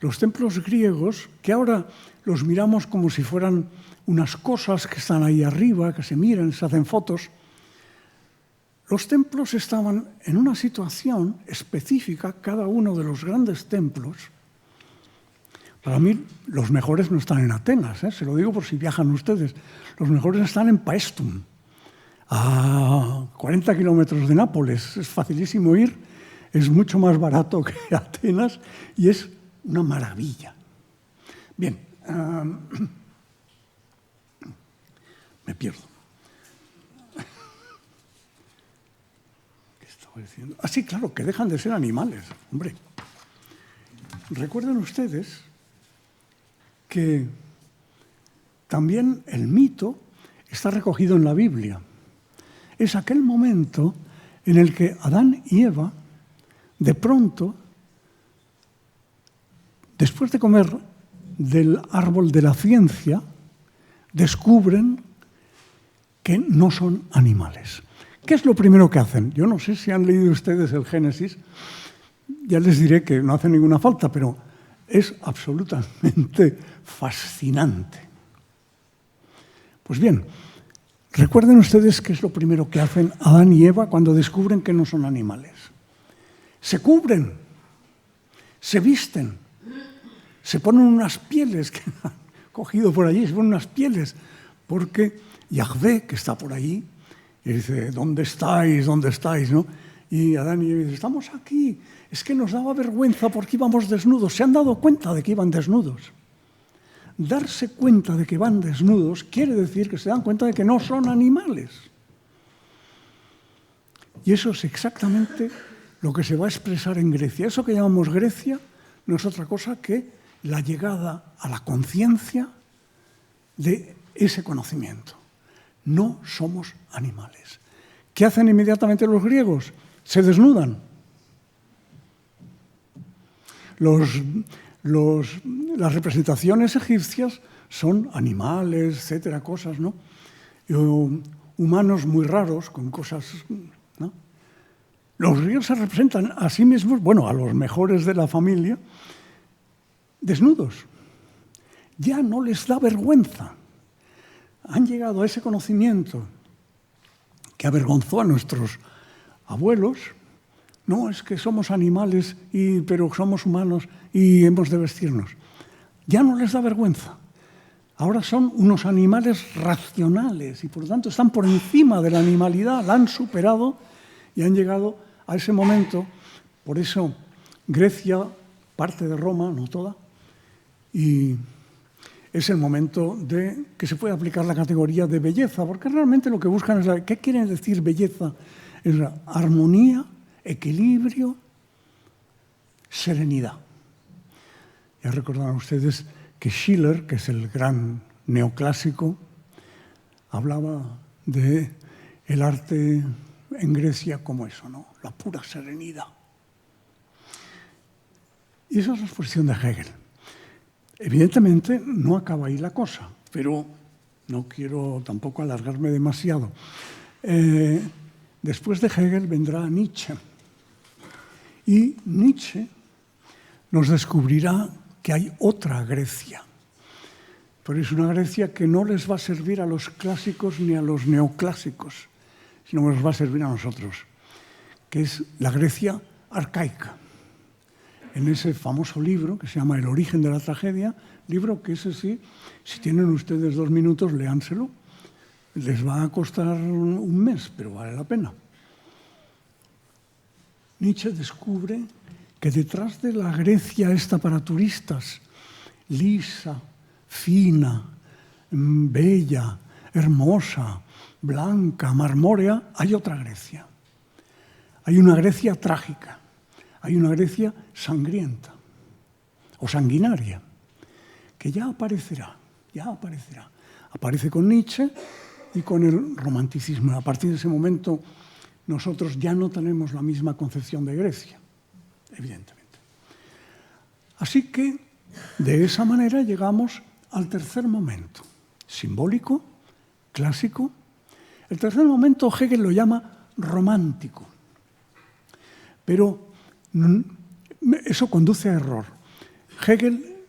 Los templos griegos, que ahora los miramos como si fueran unas cosas que están ahí arriba, que se miran, se hacen fotos, los templos estaban en una situación específica, cada uno de los grandes templos. Para mí, los mejores no están en Atenas, se lo digo por si viajan ustedes. Los mejores están en Paestum, a 40 kilómetros de Nápoles. Es facilísimo ir, es mucho más barato que Atenas y es una maravilla. Bien, me pierdo. ¿Qué estaba diciendo? Ah, sí, claro, que dejan de ser animales, hombre. Recuerden ustedes que también el mito está recogido en la Biblia. Es aquel momento en el que Adán y Eva, de pronto, después de comer del árbol de la ciencia, descubren que no son animales, ¿Qué es lo primero que hacen? Yo no sé si han leído ustedes el Génesis, ya les diré que no hace ninguna falta, pero es absolutamente fascinante. Pues bien, recuerden ustedes qué es lo primero que hacen Adán y Eva cuando descubren que no son animales. Se cubren, se visten, se ponen unas pieles que han cogido por allí, se ponen unas pieles, porque Yahvé, que está por allí, y dice, ¿dónde estáis? ¿Dónde estáis? ¿No? Y Adán y Eva dicen, estamos aquí, es que nos daba vergüenza porque íbamos desnudos. Se han dado cuenta de que iban desnudos. Darse cuenta de que van desnudos quiere decir que se dan cuenta de que no son animales. Y eso es exactamente lo que se va a expresar en Grecia. Eso que llamamos Grecia no es otra cosa que la llegada a la conciencia de ese conocimiento. No somos animales. ¿Qué hacen inmediatamente los griegos? Se desnudan. Las representaciones egipcias son animales, etcétera, cosas, ¿no? Humanos muy raros, con cosas, ¿no? Los griegos se representan a sí mismos, bueno, a los mejores de la familia, desnudos. Ya no les da vergüenza. Han llegado a ese conocimiento que avergonzó a nuestros abuelos. No, es que somos animales, pero somos humanos y hemos de vestirnos. Ya no les da vergüenza. Ahora son unos animales racionales y por lo tanto están por encima de la animalidad, la han superado y han llegado a ese momento. Por eso Grecia, parte de Roma, no toda, y es el momento de que se puede aplicar la categoría de belleza, porque realmente lo que buscan es ¿qué quiere decir belleza? Es la armonía, equilibrio, serenidad. Ya recordarán ustedes que Schiller, que es el gran neoclásico, hablaba de el arte en Grecia como eso, ¿no? La pura serenidad. Y esa es la exposición de Hegel. Evidentemente no acaba ahí la cosa, pero no quiero tampoco alargarme demasiado. Después de Hegel vendrá Nietzsche. Y Nietzsche nos descubrirá que hay otra Grecia. Pero es una Grecia que no les va a servir a los clásicos ni a los neoclásicos, sino que nos va a servir a nosotros, que es la Grecia arcaica. En ese famoso libro que se llama El origen de la tragedia, libro que ese sí, si tienen ustedes 2 minutos, léanselo. Les va a costar un mes, pero vale la pena. Nietzsche descubre que detrás de la Grecia esta para turistas, lisa, fina, bella, hermosa, blanca, marmórea, hay otra Grecia. Hay una Grecia trágica, hay una Grecia sangrienta o sanguinaria, que ya aparecerá. Aparece con Nietzsche y con el romanticismo. A partir de ese momento nosotros ya no tenemos la misma concepción de Grecia, evidentemente. Así que, de esa manera llegamos al tercer momento, simbólico, clásico. El tercer momento Hegel lo llama romántico, pero eso conduce a error. Hegel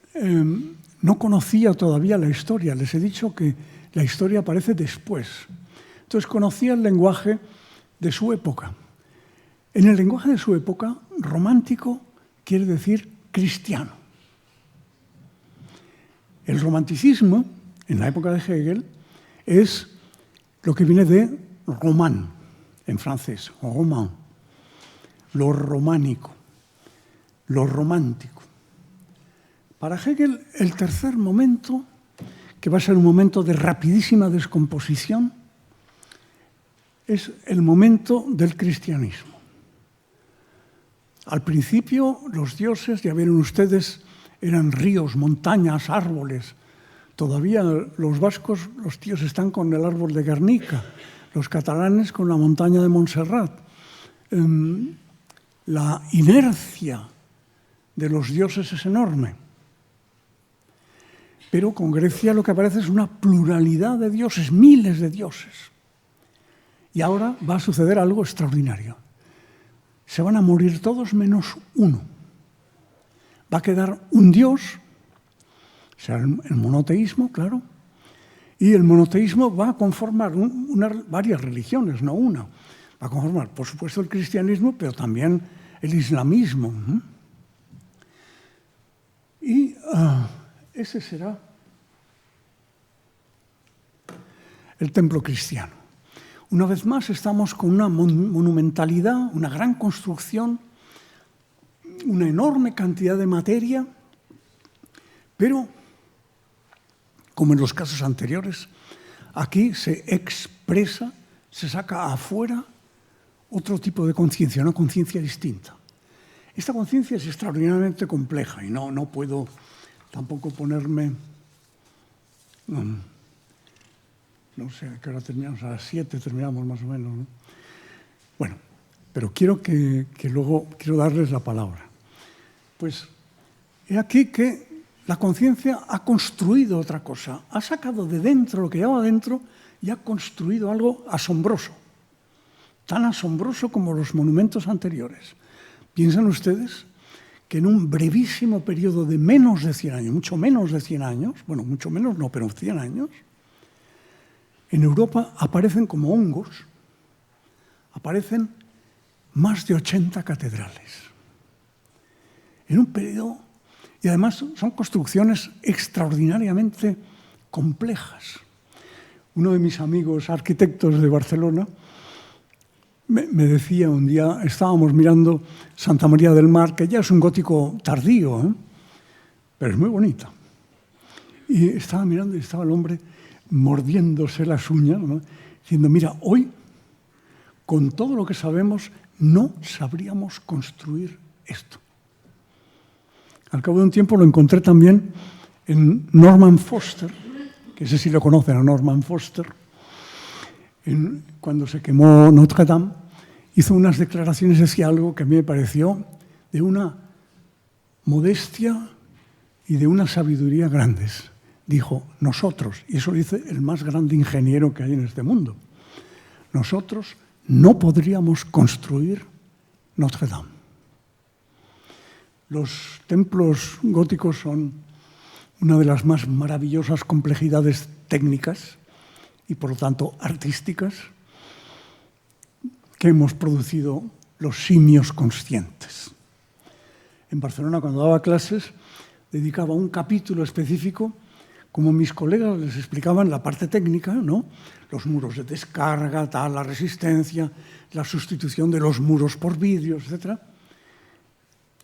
no conocía todavía la historia, les he dicho que la historia aparece después. Entonces conocía el lenguaje de su época. En el lenguaje de su época, romántico quiere decir cristiano. El romanticismo, en la época de Hegel, es lo que viene de román, en francés, roman, lo románico, lo romántico. Para Hegel, el tercer momento, que va a ser un momento de rapidísima descomposición, es el momento del cristianismo. Al principio, los dioses, ya vieron ustedes, eran ríos, montañas, árboles. Todavía los vascos, los tíos están con el árbol de Guernica, los catalanes con la montaña de Montserrat. La inercia de los dioses es enorme. Pero con Grecia lo que aparece es una pluralidad de dioses, miles de dioses. Y ahora va a suceder algo extraordinario. Se van a morir todos menos uno. Va a quedar un Dios, será el monoteísmo, claro, y el monoteísmo va a conformar varias religiones, no una. Va a conformar, por supuesto, el cristianismo, pero también el islamismo. Y ese será el templo cristiano. Una vez más estamos con una monumentalidad, una gran construcción, una enorme cantidad de materia, pero, como en los casos anteriores, aquí se expresa, se saca afuera otro tipo de conciencia, una conciencia distinta. Esta conciencia es extraordinariamente compleja y no puedo tampoco ponerme... No sé a qué hora terminamos, a las 7 terminamos más o menos, ¿no? Bueno, pero quiero darles la palabra. Pues he aquí que la conciencia ha construido otra cosa, ha sacado de dentro lo que llevaba dentro y ha construido algo asombroso, tan asombroso como los monumentos anteriores. ¿Piensan ustedes que en un brevísimo periodo de menos de 100 años, mucho menos de 100 años, bueno, mucho menos no, pero 100 años, en Europa aparecen como hongos, aparecen más de 80 catedrales. En un periodo, y además son construcciones extraordinariamente complejas. Uno de mis amigos arquitectos de Barcelona me decía un día, estábamos mirando Santa María del Mar, que ya es un gótico tardío, pero es muy bonita. Y estaba mirando y estaba el hombre mordiéndose las uñas, ¿no? Diciendo, mira, hoy, con todo lo que sabemos, no sabríamos construir esto. Al cabo de un tiempo lo encontré también en Norman Foster, que ese sí lo conocen, a Norman Foster, cuando se quemó Notre Dame, hizo unas declaraciones, decía algo que a mí me pareció de una modestia y de una sabiduría grandes. Dijo, nosotros, y eso lo dice el más grande ingeniero que hay en este mundo, nosotros no podríamos construir Notre Dame. Los templos góticos son una de las más maravillosas complejidades técnicas y, por lo tanto, artísticas que hemos producido los simios conscientes. En Barcelona, cuando daba clases, dedicaba un capítulo específico, como mis colegas les explicaban la parte técnica, ¿no? Los muros de descarga, la resistencia, la sustitución de los muros por vidrios, etc.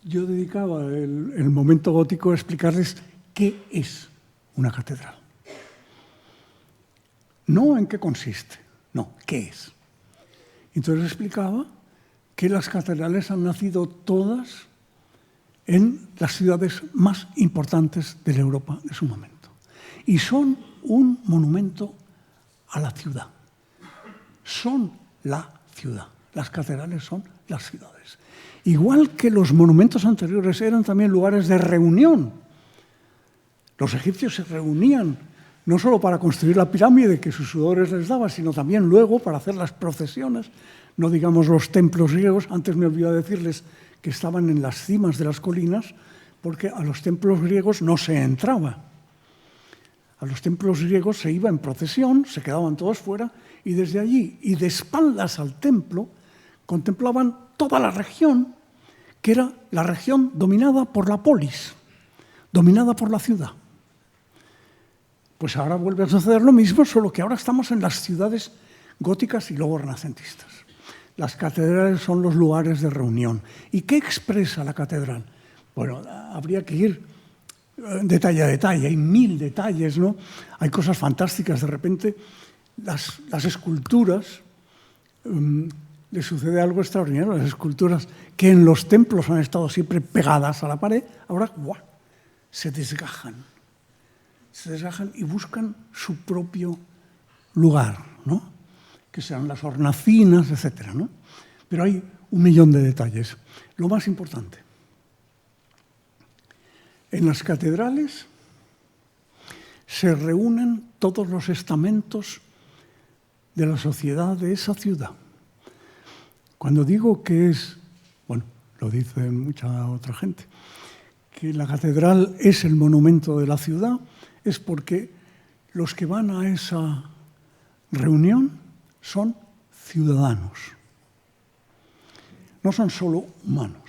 Yo dedicaba el momento gótico a explicarles qué es una catedral. No en qué consiste, no, qué es. Entonces explicaba que las catedrales han nacido todas en las ciudades más importantes de la Europa de su momento. Y son un monumento a la ciudad. Son la ciudad. Las catedrales son las ciudades. Igual que los monumentos anteriores eran también lugares de reunión. Los egipcios se reunían no solo para construir la pirámide que sus sudores les daba, sino también luego para hacer las procesiones. No digamos los templos griegos, antes me olvidé decirles que estaban en las cimas de las colinas, porque a los templos griegos no se entraba. A los templos griegos se iba en procesión, se quedaban todos fuera, y desde allí, y de espaldas al templo, contemplaban toda la región, que era la región dominada por la polis, dominada por la ciudad. Pues ahora vuelve a suceder lo mismo, solo que ahora estamos en las ciudades góticas y luego renacentistas. Las catedrales son los lugares de reunión. ¿Y qué expresa la catedral? Bueno, habría que ir detalle a detalle, hay 1000 detalles, ¿no? Hay cosas fantásticas, de repente las esculturas, le sucede algo extraordinario, las esculturas que en los templos han estado siempre pegadas a la pared, ahora ¡guau!, se desgajan y buscan su propio lugar, ¿no? Que sean las hornacinas, etcétera, ¿no? Pero hay 1.000.000 de detalles. Lo más importante, en las catedrales se reúnen todos los estamentos de la sociedad de esa ciudad. Cuando digo que es, bueno, lo dice mucha otra gente, que la catedral es el monumento de la ciudad, es porque los que van a esa reunión son ciudadanos. No son solo humanos.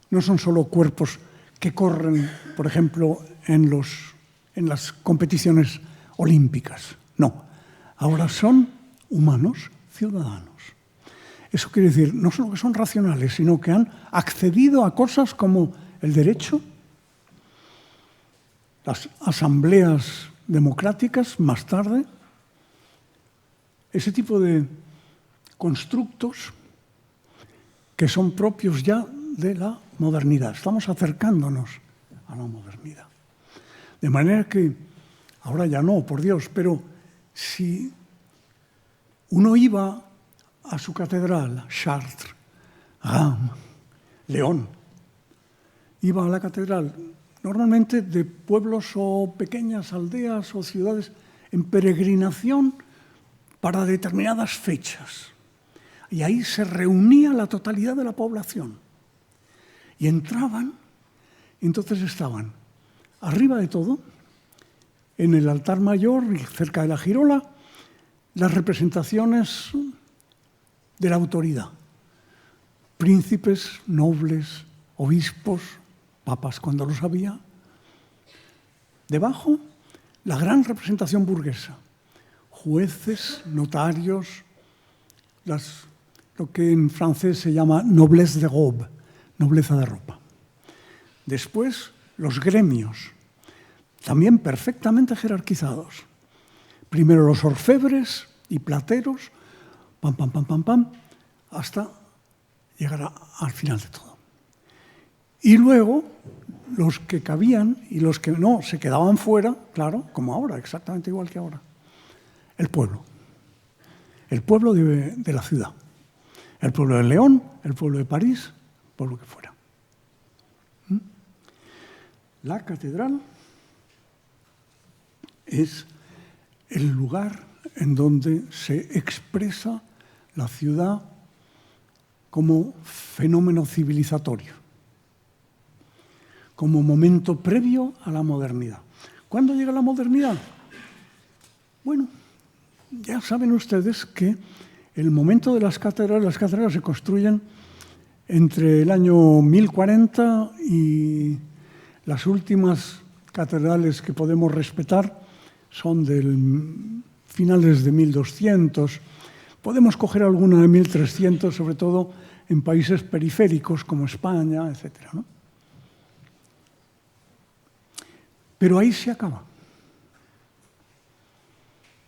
No son solo cuerpos que corren, por ejemplo, en las competiciones olímpicas. No, ahora son humanos, ciudadanos. Eso quiere decir, no solo que son racionales, sino que han accedido a cosas como el derecho, las asambleas democráticas más tarde, ese tipo de constructos que son propios ya de la modernidad. Estamos acercándonos a la modernidad. De manera que, ahora ya no, por Dios, pero si uno iba a su catedral, Chartres, Reims, León, iba a la catedral normalmente de pueblos o pequeñas aldeas o ciudades en peregrinación para determinadas fechas. Y ahí se reunía la totalidad de la población. Y entraban, y entonces estaban arriba de todo, en el altar mayor y cerca de la girola, las representaciones de la autoridad. Príncipes, nobles, obispos, papas cuando los había. Debajo, la gran representación burguesa. Jueces, notarios, lo que en francés se llama noblesse de robe, nobleza de ropa. Después, los gremios, también perfectamente jerarquizados. Primero los orfebres y plateros, pam, pam, pam, pam, pam, hasta llegar al final de todo. Y luego, los que cabían y los que no se quedaban fuera, claro, como ahora, exactamente igual que ahora. El pueblo de la ciudad. El pueblo de León, el pueblo de París, el pueblo que fuera. La catedral es el lugar en donde se expresa la ciudad como fenómeno civilizatorio, como momento previo a la modernidad. ¿Cuándo llega la modernidad? Bueno, ya saben ustedes que el momento de las catedrales se construyen entre el año 1040 y las últimas catedrales que podemos respetar son del finales de 1200. Podemos coger alguna de 1300, sobre todo en países periféricos como España, etc., ¿no? Pero ahí se acaba.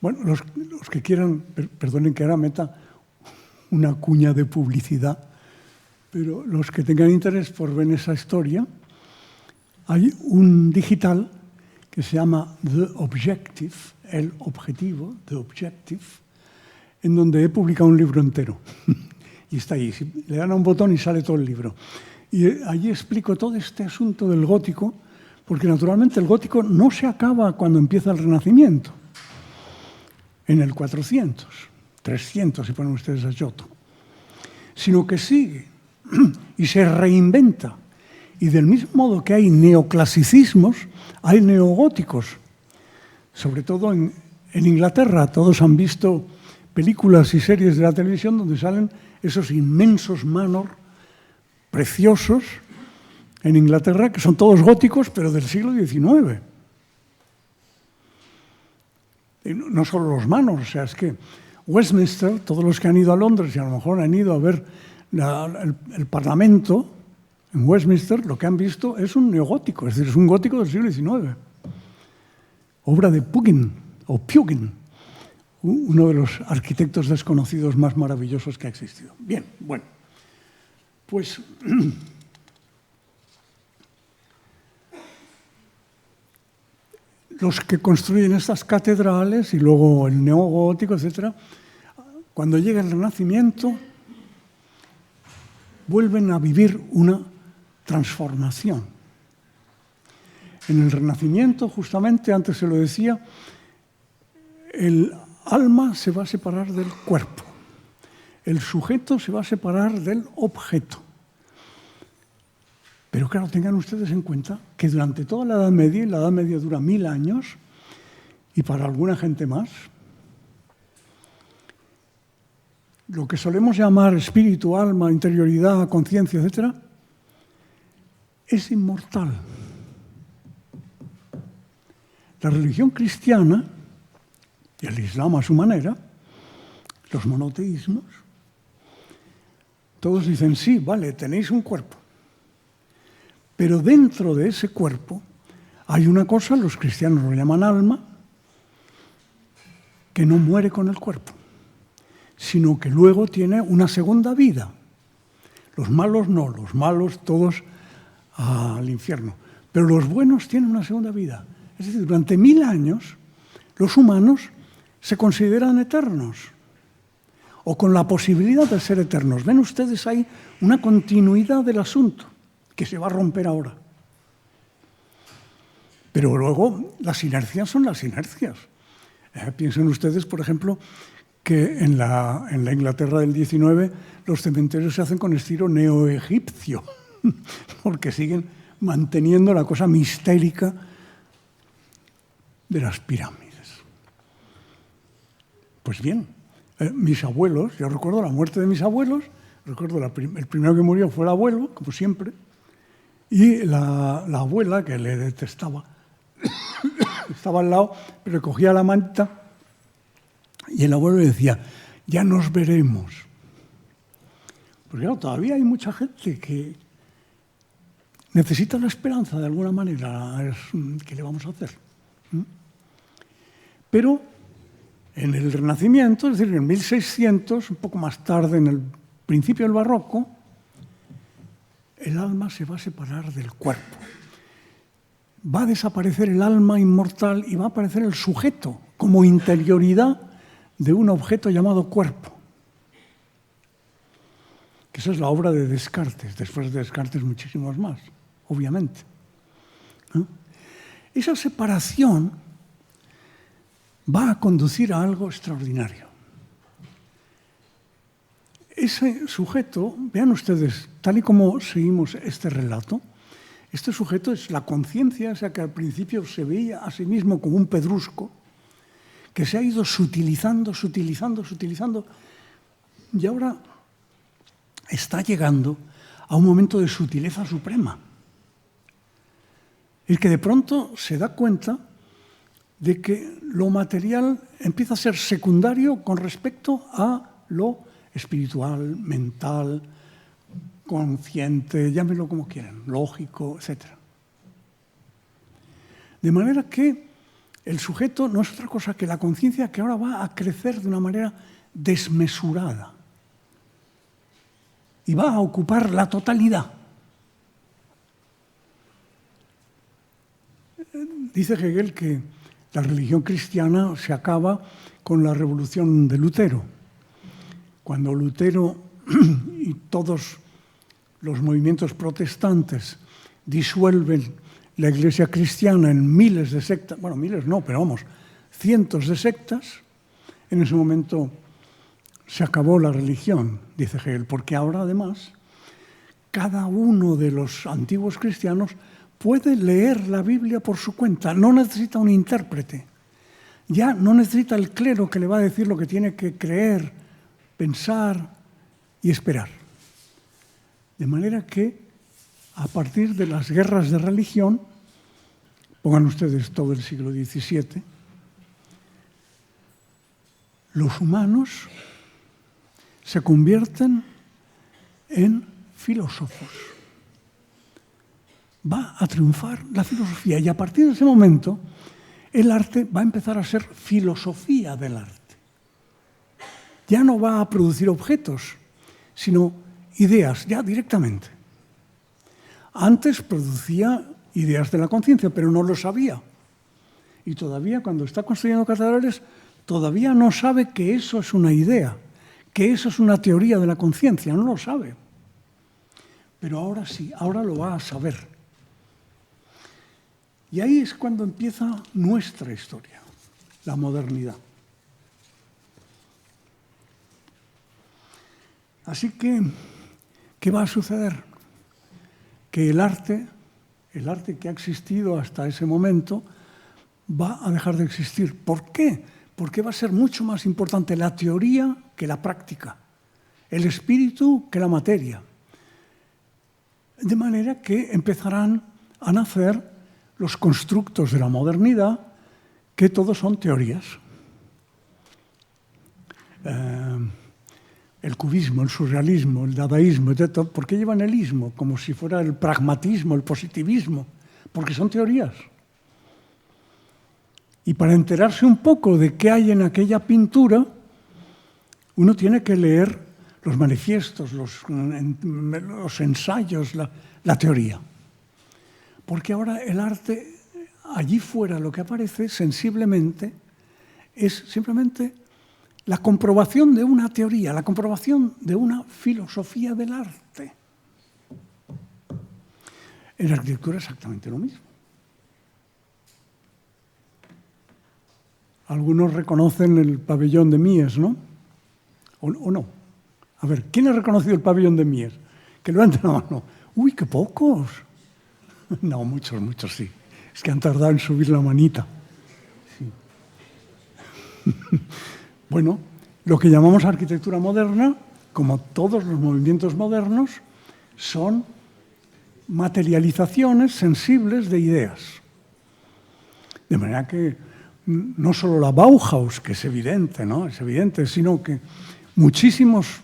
Bueno, los que quieran, perdonen que ahora meta una cuña de publicidad, pero los que tengan interés por ver esa historia, hay un digital que se llama The Objective, el objetivo, The Objective, en donde he publicado un libro entero. Y está ahí, le dan a un botón y sale todo el libro. Y allí explico todo este asunto del gótico, porque naturalmente el gótico no se acaba cuando empieza el Renacimiento, en el 400, 300 si ponen ustedes a Giotto, sino que sigue y se reinventa. Y del mismo modo que hay neoclasicismos, hay neogóticos. Sobre todo en Inglaterra, todos han visto películas y series de la televisión donde salen esos inmensos manor preciosos en Inglaterra, que son todos góticos, pero del siglo XIX. Y no solo los manors, o sea, es que Westminster, todos los que han ido a Londres y a lo mejor han ido a ver el Parlamento en Westminster, lo que han visto es un neogótico, es decir, es un gótico del siglo XIX. Obra de Pugin, uno de los arquitectos desconocidos más maravillosos que ha existido. Bien, bueno, pues los que construyen estas catedrales y luego el neogótico, etc., cuando llega el Renacimiento, vuelven a vivir una transformación. En el Renacimiento, justamente, antes se lo decía, el alma se va a separar del cuerpo. El sujeto se va a separar del objeto. Pero claro, tengan ustedes en cuenta que durante toda la Edad Media, y la Edad Media dura 1000 años, y para alguna gente más, lo que solemos llamar espíritu, alma, interioridad, conciencia, etc., es inmortal. La religión cristiana, y el Islam a su manera, los monoteísmos, todos dicen, sí, vale, tenéis un cuerpo. Pero dentro de ese cuerpo hay una cosa, los cristianos lo llaman alma, que no muere con el cuerpo, sino que luego tiene una segunda vida. Los malos no, los malos todos al infierno. Pero los buenos tienen una segunda vida. Es decir, durante 1000 años los humanos se consideran eternos o con la posibilidad de ser eternos. Ven ustedes ahí una continuidad del asunto que se va a romper ahora. Pero luego las inercias son las inercias. Piensen ustedes, por ejemplo, que en la Inglaterra del 19 los cementerios se hacen con estilo neoegipcio, porque siguen manteniendo la cosa mistérica de las pirámides. Pues bien, mis abuelos, yo recuerdo la muerte de mis abuelos, recuerdo el primero que murió fue el abuelo, como siempre, y la abuela, que le detestaba, estaba al lado, pero cogía la manta y el abuelo le decía, ya nos veremos. Porque claro, todavía hay mucha gente que necesita la esperanza de alguna manera. ¿Qué le vamos a hacer? Pero en el Renacimiento, es decir, en 1600, un poco más tarde, en el principio del Barroco, el alma se va a separar del cuerpo. Va a desaparecer el alma inmortal y va a aparecer el sujeto como interioridad de un objeto llamado cuerpo. Que esa es la obra de Descartes. Después de Descartes muchísimos más, obviamente. ¿No? Esa separación va a conducir a algo extraordinario. Ese sujeto, vean ustedes, tal y como seguimos este relato, este sujeto es la conciencia, esa que al principio se veía a sí mismo como un pedrusco, que se ha ido sutilizando, y ahora está llegando a un momento de sutileza suprema. Es que de pronto se da cuenta de que lo material empieza a ser secundario con respecto a lo espiritual, mental, consciente, llámenlo como quieran, lógico, etc. De manera que el sujeto no es otra cosa que la conciencia que ahora va a crecer de una manera desmesurada y va a ocupar la totalidad. Dice Hegel que la religión cristiana se acaba con la revolución de Lutero. Cuando Lutero y todos los movimientos protestantes disuelven la Iglesia cristiana en miles de sectas, bueno, miles no, pero vamos, cientos de sectas, en ese momento se acabó la religión, dice Hegel, porque ahora además cada uno de los antiguos cristianos puede leer la Biblia por su cuenta, no necesita un intérprete, ya no necesita el clero que le va a decir lo que tiene que creer, pensar y esperar. De manera que, a partir de las guerras de religión, pongan ustedes todo el siglo XVII, los humanos se convierten en filósofos. Va a triunfar la filosofía y a partir de ese momento el arte va a empezar a ser filosofía del arte. Ya no va a producir objetos, sino ideas, ya directamente. Antes producía ideas de la conciencia, pero no lo sabía. Y todavía cuando está construyendo catedrales, todavía no sabe que eso es una idea, que eso es una teoría de la conciencia, no lo sabe. Pero ahora sí, ahora lo va a saber. Y ahí es cuando empieza nuestra historia, la modernidad. Así que, ¿qué va a suceder? Que el arte que ha existido hasta ese momento, va a dejar de existir. ¿Por qué? Porque va a ser mucho más importante la teoría que la práctica, el espíritu que la materia. De manera que empezarán a nacer los constructos de la modernidad, que todos son teorías. El cubismo, el surrealismo, el dadaísmo, etc. ¿Por qué llevan el ismo? Como si fuera el pragmatismo, el positivismo. Porque son teorías. Y para enterarse un poco de qué hay en aquella pintura, uno tiene que leer los manifiestos, los ensayos, la teoría. Porque ahora el arte, allí fuera lo que aparece sensiblemente, es simplemente la comprobación de una teoría, la comprobación de una filosofía del arte. En la arquitectura exactamente lo mismo. Algunos reconocen el pabellón de Mies, ¿no? ¿O no? A ver, ¿quién ha reconocido el pabellón de Mies? Que levante la mano. ¡Uy, qué pocos! No, muchos sí. Es que han tardado en subir la manita. Sí. Bueno, lo que llamamos arquitectura moderna, como todos los movimientos modernos, son materializaciones sensibles de ideas. De manera que no solo la Bauhaus, que es evidente, ¿no? Es evidente, sino que muchísimos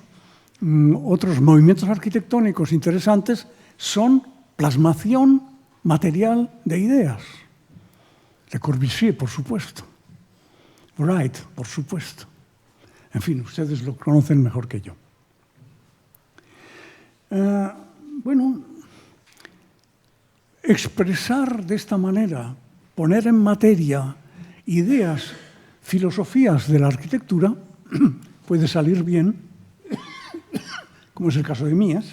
otros movimientos arquitectónicos interesantes son plasmación material de ideas. Le Corbusier, por supuesto. Wright, por supuesto. En fin, ustedes lo conocen mejor que yo. Bueno, expresar de esta manera, poner en materia ideas, filosofías de la arquitectura, puede salir bien, como es el caso de Mies,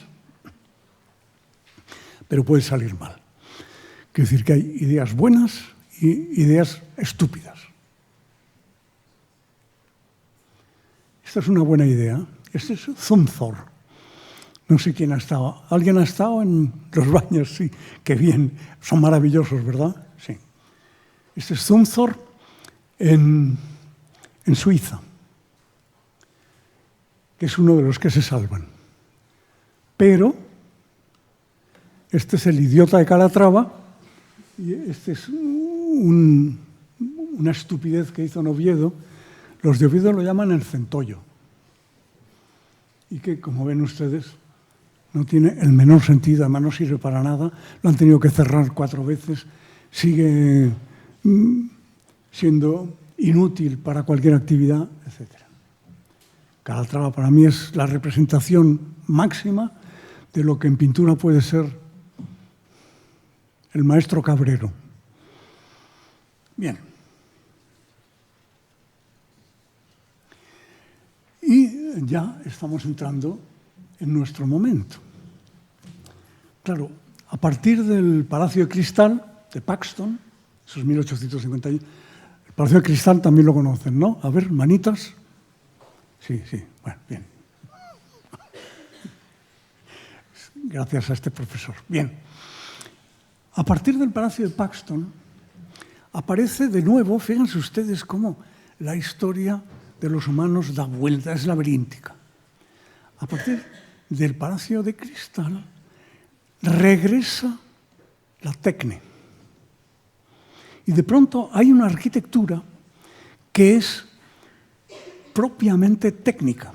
pero puede salir mal. Quiero decir que hay ideas buenas y ideas estúpidas. Esta es una buena idea. Este es Zumthor. No sé quién ha estado. ¿Alguien ha estado en los baños? Sí, qué bien. Son maravillosos, ¿verdad? Sí. Este es Zumthor en Suiza, que es uno de los que se salvan. Pero este es el idiota de Calatrava y este es una estupidez que hizo en Oviedo. Los de Oviedo lo llaman el centollo. Y que, como ven ustedes, no tiene el menor sentido, además no sirve para nada. Lo han tenido que cerrar 4 veces. Sigue siendo inútil para cualquier actividad, etc. Calatrava para mí es la representación máxima de lo que en pintura puede ser el maestro Cabrero. Bien. Y ya estamos entrando en nuestro momento. Claro, a partir del Palacio de Cristal de Paxton, eso es 1851, el Palacio de Cristal también lo conocen, ¿no? A ver, manitas. Sí, bueno, bien. Gracias a este profesor. Bien. A partir del Palacio de Paxton aparece de nuevo, fíjense ustedes cómo la historia de los humanos da vuelta, es laberíntica. A partir del Palacio de Cristal regresa la técnica. Y de pronto hay una arquitectura que es propiamente técnica.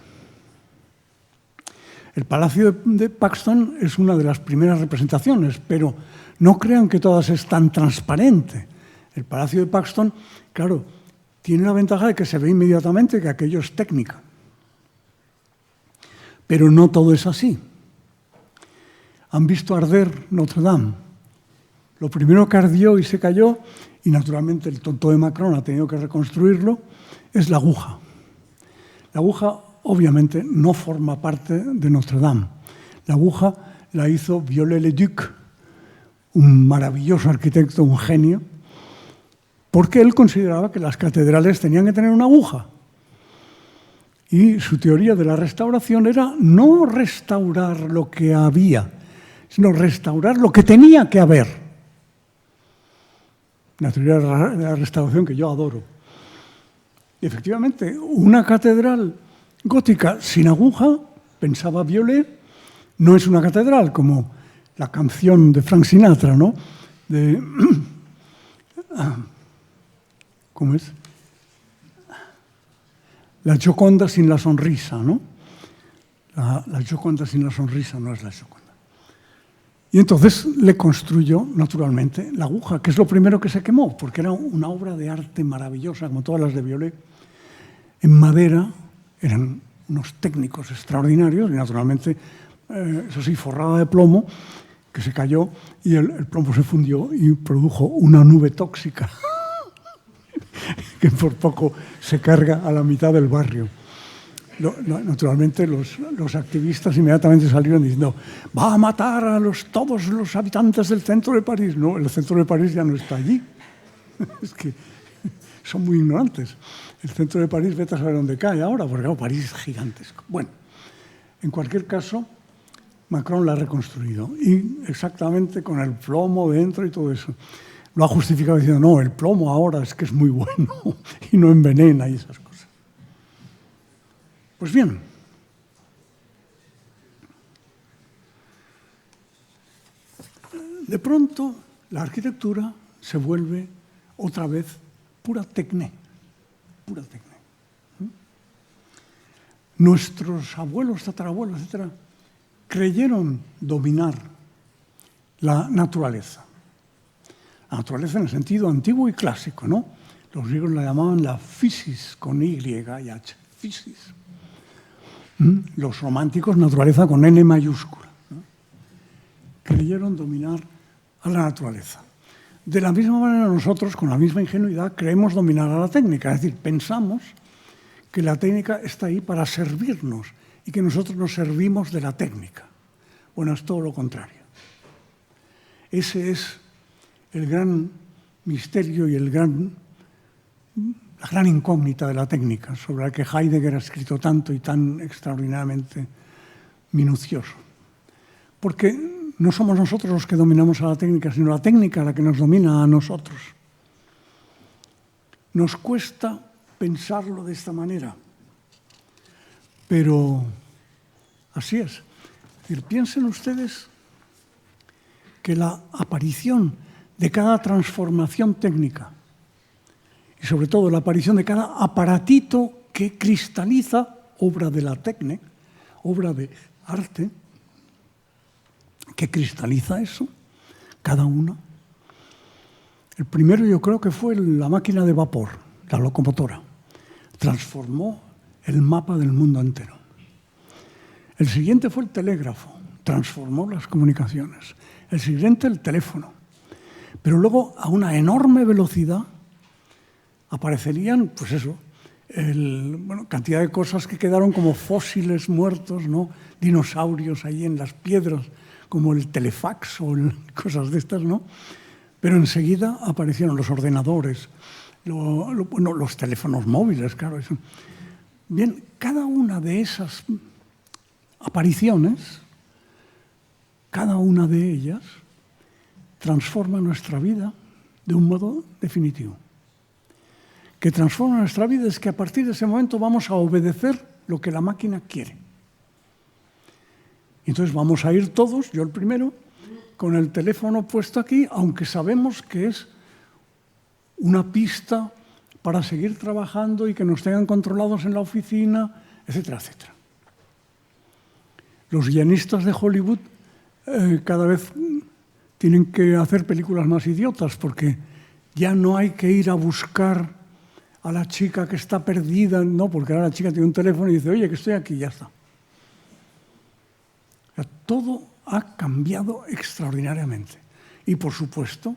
El Palacio de Paxton es una de las primeras representaciones, pero no crean que todas es tan transparente. El Palacio de Paxton, claro, tiene la ventaja de que se ve inmediatamente que aquello es técnica. Pero no todo es así. Han visto arder Notre Dame. Lo primero que ardió y se cayó, y naturalmente el tonto de Macron ha tenido que reconstruirlo, es la aguja. La aguja, obviamente, no forma parte de Notre Dame. La aguja la hizo Viollet-le-Duc, un maravilloso arquitecto, un genio, porque él consideraba que las catedrales tenían que tener una aguja. Y su teoría de la restauración era no restaurar lo que había, sino restaurar lo que tenía que haber. La teoría de la restauración que yo adoro. Y efectivamente, una catedral gótica sin aguja, pensaba Viollet, no es una catedral como la canción de Frank Sinatra, ¿no? ¿Cómo es? La Gioconda sin la sonrisa, ¿no? La Gioconda sin la sonrisa no es la Gioconda. Y entonces le construyó, naturalmente, la aguja, que es lo primero que se quemó, porque era una obra de arte maravillosa, como todas las de Viollet. En madera, eran unos técnicos extraordinarios, y naturalmente, eso sí, forrada de plomo, que se cayó, y el plomo se fundió y produjo una nube tóxica que por poco se carga a la mitad del barrio. Naturalmente, los activistas inmediatamente salieron diciendo va a matar a todos los habitantes del centro de París. No, el centro de París ya no está allí. Es que son muy ignorantes. El centro de París, vete a saber dónde cae ahora, porque claro, París es gigantesco. Bueno, en cualquier caso, Macron la ha reconstruido, y exactamente con el plomo dentro y todo eso. Lo ha justificado diciendo, no, el plomo ahora es que es muy bueno y no envenena y esas cosas. Pues bien, de pronto la arquitectura se vuelve otra vez pura tecné, pura tecné. Nuestros abuelos, tatarabuelos, etcétera, creyeron dominar la naturaleza. La naturaleza en el sentido antiguo y clásico, ¿no? Los griegos la llamaban la physis, con Y y H, physis. Los románticos, naturaleza con N mayúscula, ¿no? Creyeron dominar a la naturaleza. De la misma manera nosotros, con la misma ingenuidad, creemos dominar a la técnica. Es decir, pensamos que la técnica está ahí para servirnos y que nosotros nos servimos de la técnica. Bueno, es todo lo contrario. Ese es el gran misterio y la gran incógnita de la técnica, sobre la que Heidegger ha escrito tanto y tan extraordinariamente minucioso. Porque no somos nosotros los que dominamos a la técnica, sino la técnica la que nos domina a nosotros. Nos cuesta pensarlo de esta manera, pero así es. Es decir, piensen ustedes que la aparición de cada transformación técnica y sobre todo la aparición de cada aparatito que cristaliza, obra de la técnica, obra de arte, que cristaliza eso, cada uno. El primero yo creo que fue la máquina de vapor, la locomotora. Transformó el mapa del mundo entero. El siguiente fue el telégrafo, transformó las comunicaciones. El siguiente, el teléfono. Pero luego, a una enorme velocidad, aparecerían, pues eso, cantidad de cosas que quedaron como fósiles muertos, ¿no? Dinosaurios ahí en las piedras, como el telefax o cosas de estas, ¿no? Pero enseguida aparecieron los ordenadores, los teléfonos móviles, claro. Eso. Bien, cada una de esas apariciones, cada una de ellas, transforma nuestra vida de un modo definitivo. Que transforma nuestra vida es que a partir de ese momento vamos a obedecer lo que la máquina quiere. Entonces vamos a ir todos, yo el primero, con el teléfono puesto aquí, aunque sabemos que es una pista para seguir trabajando y que nos tengan controlados en la oficina, etcétera, etcétera. Los guionistas de Hollywood cada vez tienen que hacer películas más idiotas porque ya no hay que ir a buscar a la chica que está perdida, no, porque ahora la chica tiene un teléfono y dice, oye, que estoy aquí, ya está. O sea, todo ha cambiado extraordinariamente. Y, por supuesto,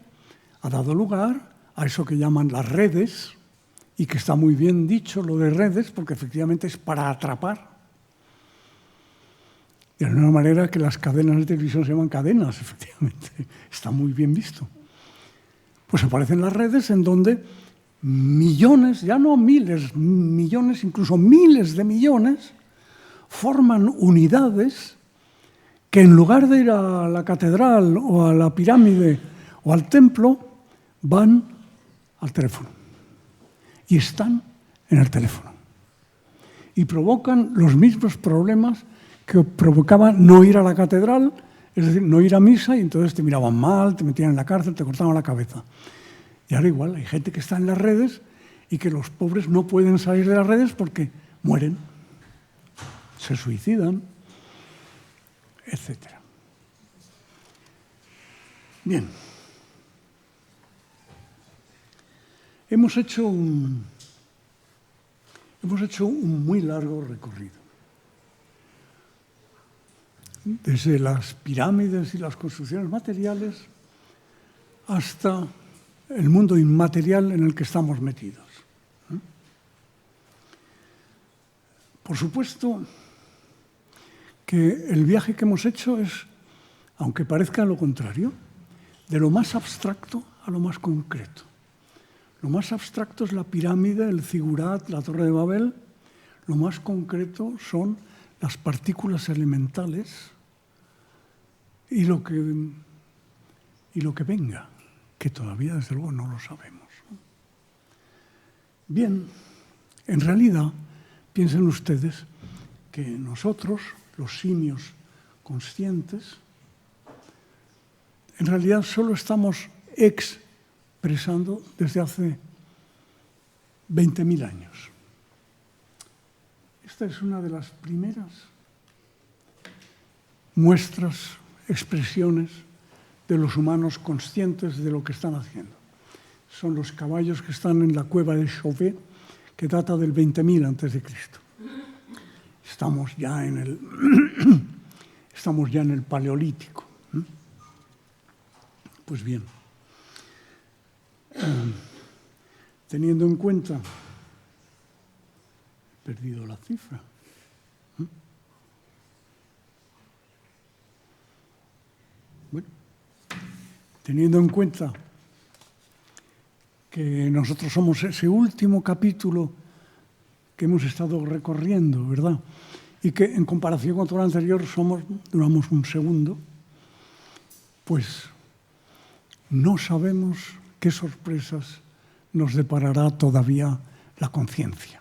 ha dado lugar a eso que llaman las redes, y que está muy bien dicho lo de redes, porque efectivamente es para atrapar. De la misma manera que las cadenas de televisión se llaman cadenas, efectivamente, está muy bien visto. Pues aparecen las redes en donde millones, ya no miles, millones, incluso miles de millones, forman unidades que en lugar de ir a la catedral o a la pirámide o al templo, van al teléfono y están en el teléfono. Y provocan los mismos problemas que provocaban no ir a la catedral, es decir, no ir a misa, y entonces te miraban mal, te metían en la cárcel, te cortaban la cabeza. Y ahora igual, hay gente que está en las redes y que los pobres no pueden salir de las redes porque mueren, se suicidan, etc. Bien. Hemos hecho un muy largo recorrido. Desde las pirámides y las construcciones materiales hasta el mundo inmaterial en el que estamos metidos. Por supuesto que el viaje que hemos hecho es, aunque parezca lo contrario, de lo más abstracto a lo más concreto. Lo más abstracto es la pirámide, el zigurat, la Torre de Babel. Lo más concreto son las partículas elementales y lo que venga, que todavía desde luego no lo sabemos. Bien, en realidad, piensen ustedes que nosotros, los simios conscientes, en realidad solo estamos expresando desde hace 20.000 años. Esta es una de las primeras muestras, expresiones de los humanos conscientes de lo que están haciendo. Son los caballos que están en la cueva de Chauvet, que data del 20.000 a.C. Estamos ya en el Paleolítico. Pues bien, teniendo en cuenta, he perdido la cifra. Bueno, teniendo en cuenta que nosotros somos ese último capítulo que hemos estado recorriendo, ¿verdad? Y que en comparación con todo lo anterior duramos un segundo, pues no sabemos qué sorpresas nos deparará todavía la conciencia.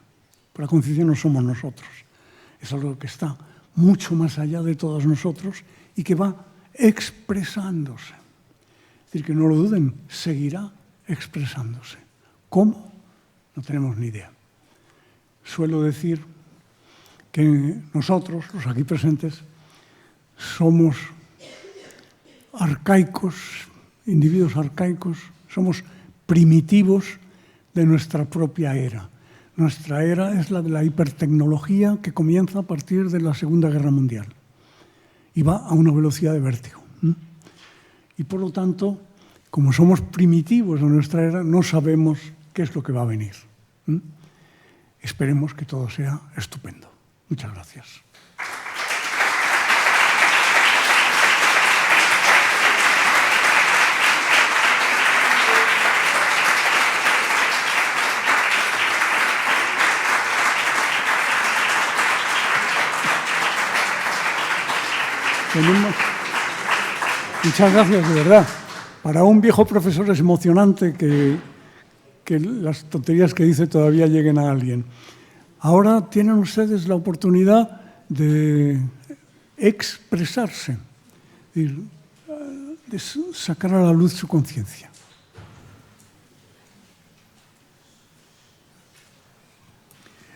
Pero la conciencia no somos nosotros, es algo que está mucho más allá de todos nosotros y que va expresándose. Es decir, que no lo duden, seguirá expresándose. ¿Cómo? No tenemos ni idea. Suelo decir que nosotros, los aquí presentes, somos arcaicos, individuos arcaicos, somos primitivos de nuestra propia era. Nuestra era es la de la hipertecnología que comienza a partir de la Segunda Guerra Mundial y va a una velocidad de vértigo. Y por lo tanto, como somos primitivos de nuestra era, no sabemos qué es lo que va a venir. Esperemos que todo sea estupendo. Muchas gracias. Muchas gracias, de verdad. Para un viejo profesor es emocionante que las tonterías que dice todavía lleguen a alguien. Ahora tienen ustedes la oportunidad de expresarse, de sacar a la luz su conciencia.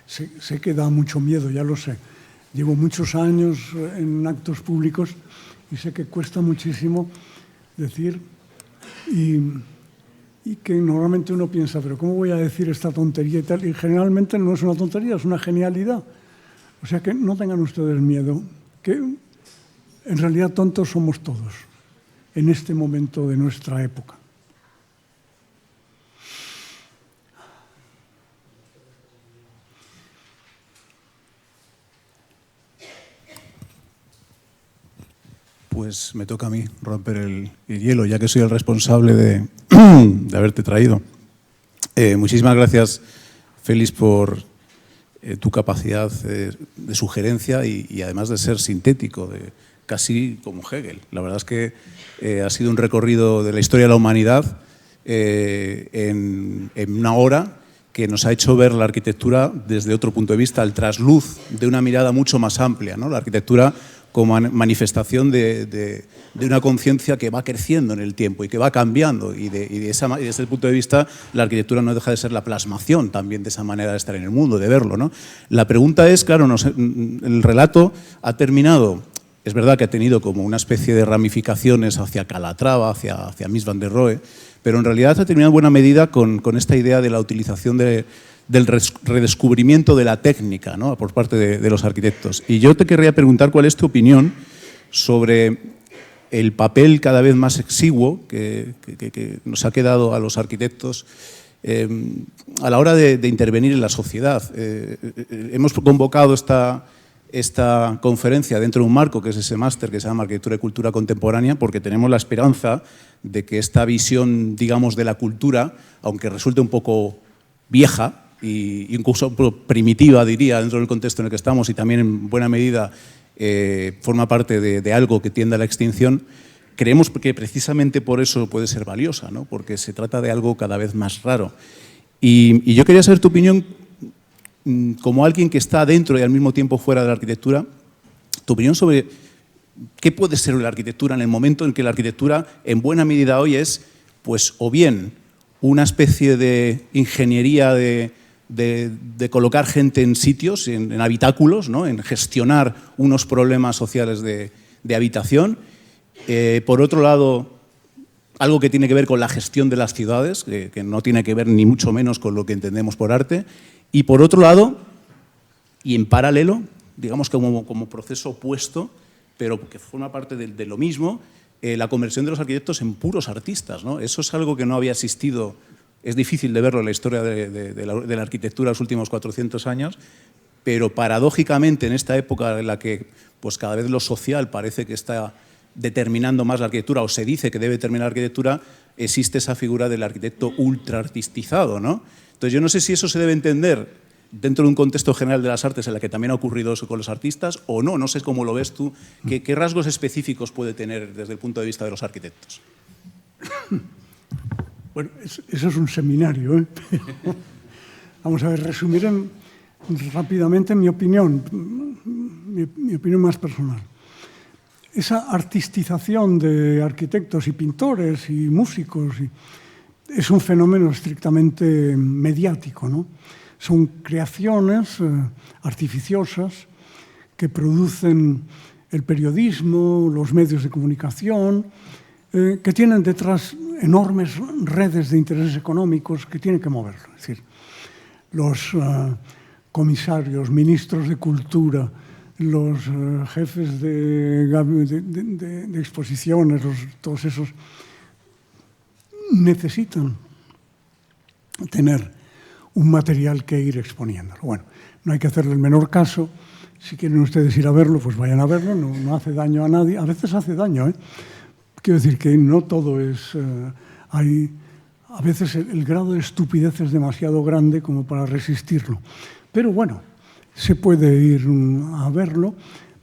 Sé que da mucho miedo, ya lo sé. Llevo muchos años en actos públicos y sé que cuesta muchísimo decir y que normalmente uno piensa, pero ¿cómo voy a decir esta tontería y tal? Y generalmente no es una tontería, es una genialidad. O sea que no tengan ustedes miedo, que en realidad tontos somos todos en este momento de nuestra época. Pues me toca a mí romper el hielo, ya que soy el responsable de haberte traído. Muchísimas gracias, Félix, por tu capacidad de sugerencia y además de ser sintético, casi como Hegel. La verdad es que ha sido un recorrido de la historia de la humanidad en una hora que nos ha hecho ver la arquitectura desde otro punto de vista, al trasluz de una mirada mucho más amplia, ¿no? La arquitectura como manifestación de una conciencia que va creciendo en el tiempo y que va cambiando, y desde ese punto de vista la arquitectura no deja de ser la plasmación también de esa manera de estar en el mundo, de verlo, ¿no? La pregunta es, claro, el relato ha terminado, es verdad que ha tenido como una especie de ramificaciones hacia Calatrava, hacia Mies van der Rohe, pero en realidad ha terminado en buena medida con esta idea de la utilización del redescubrimiento de la técnica, ¿no? Por parte de los arquitectos. Y yo te querría preguntar cuál es tu opinión sobre el papel cada vez más exiguo que nos ha quedado a los arquitectos a la hora de intervenir en la sociedad. Hemos convocado esta conferencia dentro de un marco que es ese máster que se llama Arquitectura y Cultura Contemporánea, porque tenemos la esperanza de que esta visión, digamos, de la cultura, aunque resulte un poco vieja e incluso primitiva, diría, dentro del contexto en el que estamos, y también en buena medida forma parte de algo que tiende a la extinción, creemos que precisamente por eso puede ser valiosa, ¿no? Porque se trata de algo cada vez más raro. Y yo quería saber tu opinión, como alguien que está dentro y al mismo tiempo fuera de la arquitectura, tu opinión sobre qué puede ser la arquitectura en el momento en que la arquitectura en buena medida hoy es, pues, o bien una especie de ingeniería de colocar gente en sitios, en habitáculos, ¿no? En gestionar unos problemas sociales de habitación. Por otro lado, algo que tiene que ver con la gestión de las ciudades, que no tiene que ver ni mucho menos con lo que entendemos por arte. Y por otro lado, y en paralelo, digamos como proceso opuesto, pero que forma parte de lo mismo, la conversión de los arquitectos en puros artistas, ¿no? Eso es algo que no había existido, es difícil de verlo en la historia de la arquitectura de los últimos 400 años, pero paradójicamente en esta época en la que pues cada vez lo social parece que está determinando más la arquitectura, o se dice que debe determinar la arquitectura, existe esa figura del arquitecto ultra artistizado, ¿no? Entonces yo no sé si eso se debe entender dentro de un contexto general de las artes en la que también ha ocurrido eso con los artistas, o no sé cómo lo ves tú, qué rasgos específicos puede tener desde el punto de vista de los arquitectos. Bueno, eso es un seminario, ¿eh? Vamos a ver, resumir rápidamente mi opinión más personal. Esa artistización de arquitectos y pintores y músicos es un fenómeno estrictamente mediático, ¿no? Son creaciones artificiosas que producen el periodismo, los medios de comunicación, que tienen detrás enormes redes de intereses económicos que tienen que moverlo. Es decir, los comisarios, ministros de cultura, los jefes de exposiciones, todos esos, necesitan tener un material que ir exponiéndolo. Bueno, no hay que hacerle el menor caso. Si quieren ustedes ir a verlo, pues vayan a verlo. No hace daño a nadie. A veces hace daño, ¿eh? Quiero decir que no todo es... a veces el grado de estupidez es demasiado grande como para resistirlo. Pero bueno, se puede ir a verlo,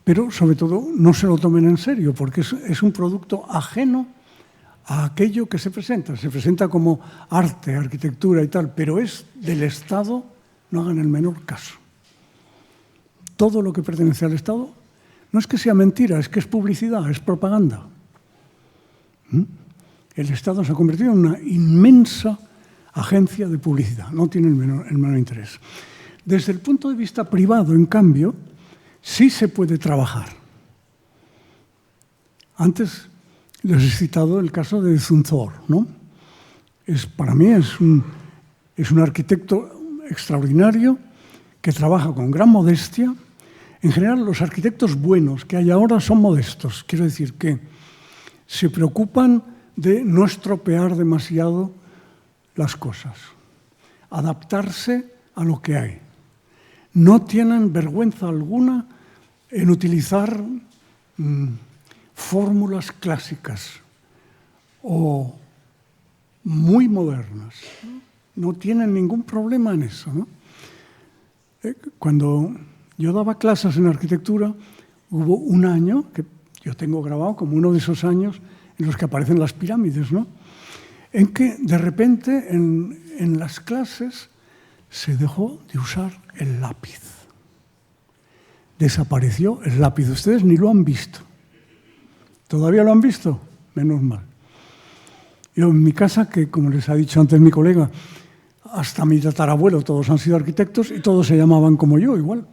pero sobre todo no se lo tomen en serio, porque es un producto ajeno a aquello que se presenta. Se presenta como arte, arquitectura y tal, pero es del Estado, no hagan el menor caso. Todo lo que pertenece al Estado no es que sea mentira, es que es publicidad, es propaganda. El Estado se ha convertido en una inmensa agencia de publicidad, no tiene el menor interés. Desde el punto de vista privado, en cambio, sí se puede trabajar. Antes les he citado el caso de Zumthor, ¿no? Para mí es un arquitecto extraordinario que trabaja con gran modestia. En general, los arquitectos buenos que hay ahora son modestos. Quiero decir que se preocupan de no estropear demasiado las cosas, adaptarse a lo que hay. No tienen vergüenza alguna en utilizar fórmulas clásicas o muy modernas no tienen ningún problema en eso, ¿no? Cuando yo daba clases en arquitectura, hubo un año que yo tengo grabado como uno de esos años en los que aparecen las pirámides, ¿no? En que de repente en las clases se dejó de usar el lápiz. Desapareció el lápiz. Ustedes ni lo han visto. ¿Todavía lo han visto? Menos mal. Yo en mi casa, que como les ha dicho antes mi colega, hasta mi tatarabuelo todos han sido arquitectos y todos se llamaban como yo, igual.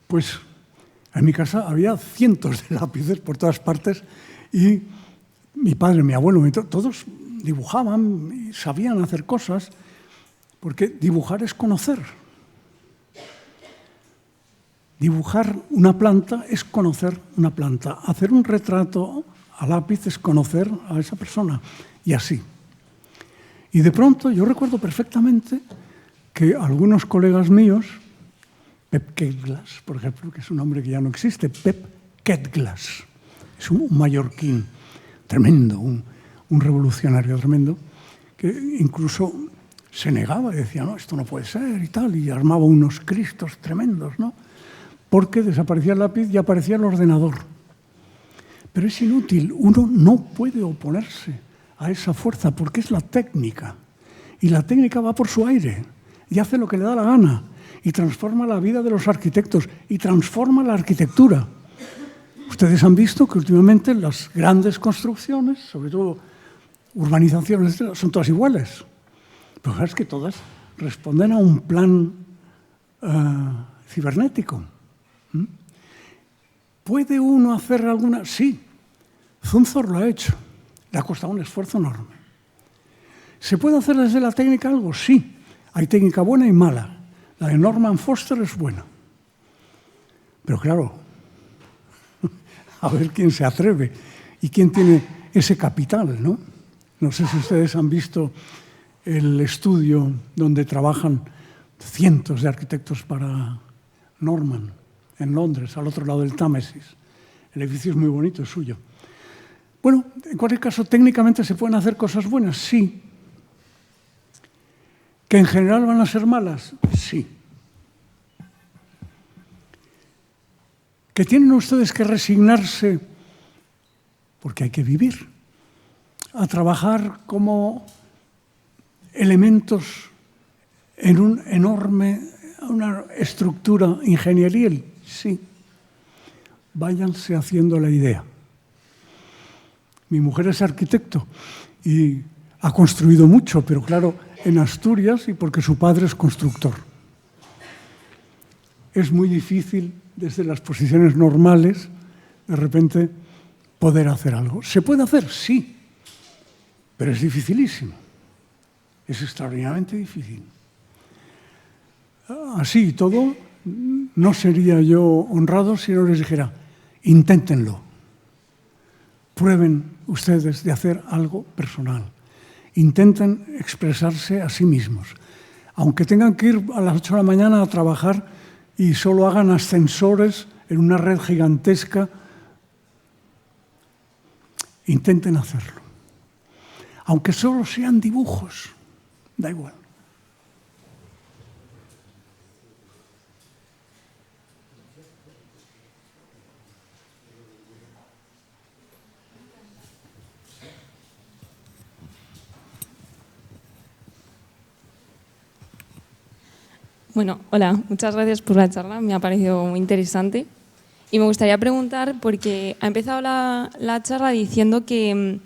Pues en mi casa había cientos de lápices por todas partes y mi padre, mi abuelo, todos dibujaban y sabían hacer cosas, porque dibujar es conocer. Dibujar una planta es conocer una planta. Hacer un retrato a lápiz es conocer a esa persona, y así. Y de pronto yo recuerdo perfectamente que algunos colegas míos, Pep Ketglas, por ejemplo, que es un hombre que ya no existe, Pep Ketglas, es un mallorquín tremendo, un revolucionario tremendo, que incluso se negaba y decía, no, esto no puede ser y tal, y armaba unos cristos tremendos, ¿no? Porque desaparecía el lápiz y aparecía el ordenador. Pero es inútil, uno no puede oponerse a esa fuerza porque es la técnica. Y la técnica va por su aire y hace lo que le da la gana y transforma la vida de los arquitectos y transforma la arquitectura. Ustedes han visto que últimamente las grandes construcciones, sobre todo urbanizaciones, son todas iguales. Pero es que todas responden a un plan cibernético. ¿Puede uno hacer alguna? Sí. Zunzor lo ha hecho. Le ha costado un esfuerzo enorme. ¿Se puede hacer desde la técnica algo? Sí. Hay técnica buena y mala. La de Norman Foster es buena. Pero claro, a ver quién se atreve y quién tiene ese capital, ¿no? No sé si ustedes han visto el estudio donde trabajan cientos de arquitectos para Norman, en Londres, al otro lado del Támesis. El edificio es muy bonito, es suyo. Bueno, en cualquier caso, técnicamente se pueden hacer cosas buenas, sí. ¿Que en general van a ser malas? Sí. ¿Que tienen ustedes que resignarse, porque hay que vivir, a trabajar como elementos en una estructura ingenieril? Sí. Váyanse haciendo la idea. Mi mujer es arquitecto y ha construido mucho, pero claro, en Asturias y porque su padre es constructor. Es muy difícil, desde las posiciones normales, de repente poder hacer algo. ¿Se puede hacer? Sí, pero es dificilísimo. Es extraordinariamente difícil. Así y todo, no sería yo honrado si no les dijera, inténtenlo. Prueben ustedes de hacer algo personal. Intenten expresarse a sí mismos. Aunque tengan que ir a las 8 de la mañana a trabajar y solo hagan ascensores en una red gigantesca, intenten hacerlo. Aunque solo sean dibujos, da igual. Bueno, hola, muchas gracias por la charla, me ha parecido muy interesante. Y me gustaría preguntar, porque ha empezado la charla diciendo que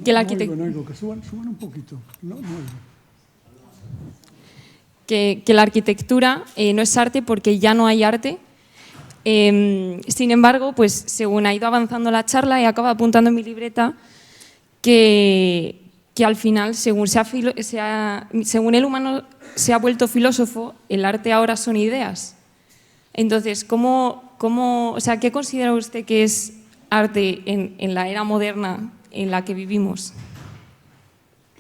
la arquitectura... No oigo, que suban un poquito. No oigo. Que la arquitectura no es arte porque ya no hay arte. Sin embargo, pues según ha ido avanzando la charla, he acabado apuntando en mi libreta que al final, según el humano se ha vuelto filósofo, el arte ahora son ideas. Entonces, ¿qué considera usted que es arte en la era moderna en la que vivimos?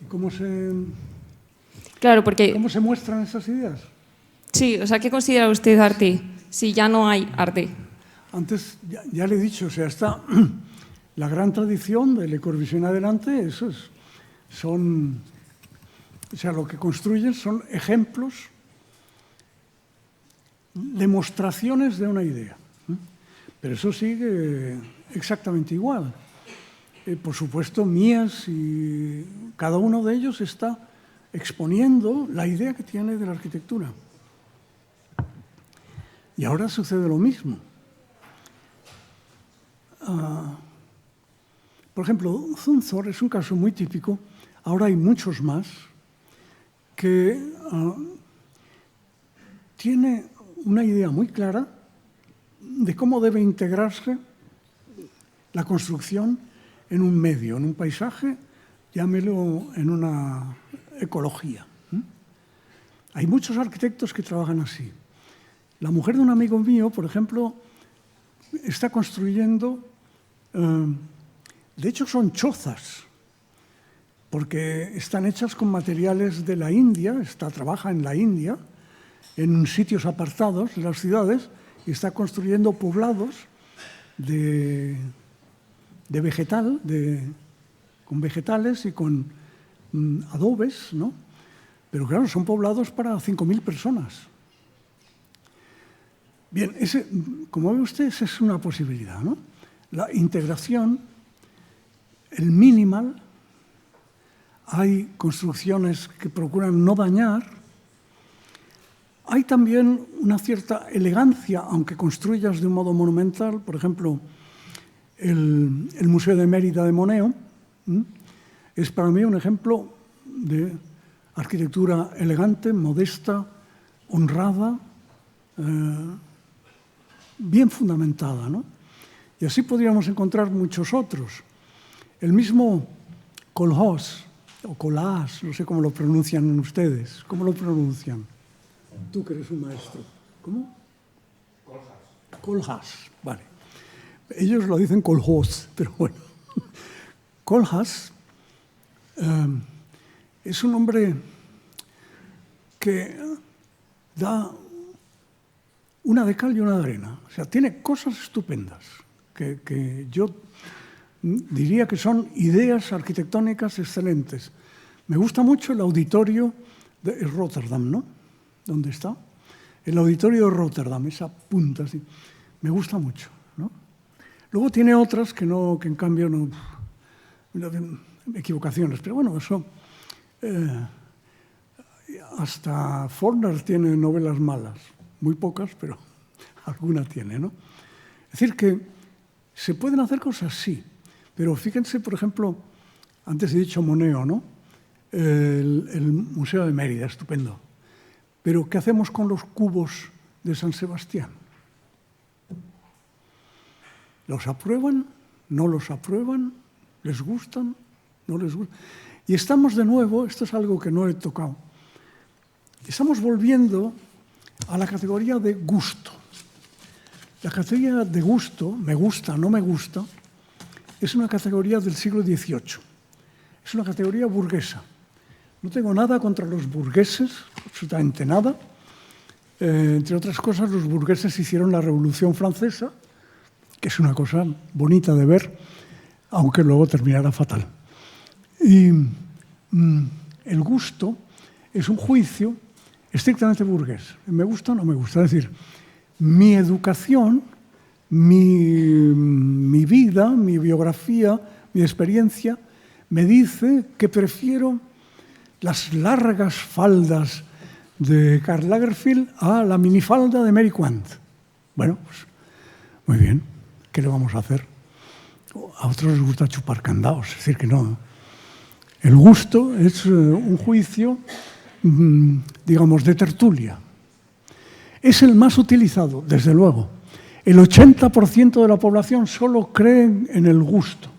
¿Cómo se muestran esas ideas? Sí, ¿qué considera usted arte si ya no hay arte? Antes ya le he dicho, está la gran tradición de Le Corbusier en adelante, son O sea, lo que construyen son ejemplos, demostraciones de una idea. Pero eso sigue exactamente igual. Por supuesto, Mies y cada uno de ellos está exponiendo la idea que tiene de la arquitectura. Y ahora sucede lo mismo. Por ejemplo, Zumthor es un caso muy típico, ahora hay muchos más, que tiene una idea muy clara de cómo debe integrarse la construcción en un medio, en un paisaje, llámelo en una ecología. Hay muchos arquitectos que trabajan así. La mujer de un amigo mío, por ejemplo, está construyendo, de hecho son chozas, porque están hechas con materiales de la India, trabaja en la India, en sitios apartados de las ciudades, y está construyendo poblados de vegetal, con vegetales y con adobes, ¿no? Pero claro, son poblados para 5.000 personas. Bien, como ve usted, esa es una posibilidad, ¿no? La integración, el minimal, hay construcciones que procuran no dañar, hay también una cierta elegancia, aunque construyas de un modo monumental, por ejemplo, el Museo de Mérida de Moneo es para mí un ejemplo de arquitectura elegante, modesta, honrada, bien fundamentada, ¿no? Y así podríamos encontrar muchos otros. El mismo Koolhaas, o Koolhaas, no sé cómo lo pronuncian ustedes. ¿Cómo lo pronuncian? Tú que eres un maestro. ¿Cómo? Koolhaas. Koolhaas, vale. Ellos lo dicen Koolhaas, pero bueno. Koolhaas es un hombre que da una de cal y una de arena. O sea, tiene cosas estupendas que yo diría que son ideas arquitectónicas excelentes. Me gusta mucho el auditorio de Rotterdam, ¿no? ¿Dónde está? El auditorio de Rotterdam, esa punta así. Me gusta mucho, ¿no? Luego tiene otras que en cambio no... equivocaciones, pero bueno, eso... hasta Faulkner tiene novelas malas. Muy pocas, pero alguna tiene, ¿no? Es decir, que se pueden hacer cosas, sí. Pero fíjense, por ejemplo, antes he dicho Moneo, ¿no? El Museo de Mérida, estupendo. Pero ¿qué hacemos con los cubos de San Sebastián? ¿Los aprueban? ¿No los aprueban? ¿Les gustan? ¿No les gustan? Y estamos de nuevo, esto es algo que no he tocado, estamos volviendo a la categoría de gusto. La categoría de gusto, me gusta, no me gusta, es una categoría del siglo XVIII. Es una categoría burguesa. No tengo nada contra los burgueses, absolutamente nada. Entre otras cosas, los burgueses hicieron la Revolución Francesa, que es una cosa bonita de ver, aunque luego terminará fatal. Y el gusto es un juicio estrictamente burgués. Me gusta o no me gusta. Es decir, mi educación, mi vida, mi biografía, mi experiencia, me dice que prefiero las largas faldas de Karl Lagerfeld a la minifalda de Mary Quant. Bueno, pues muy bien, ¿qué le vamos a hacer? A otros les gusta chupar candados, es decir, que no. El gusto es un juicio, digamos, de tertulia. Es el más utilizado, desde luego. El 80% de la población solo cree en el gusto.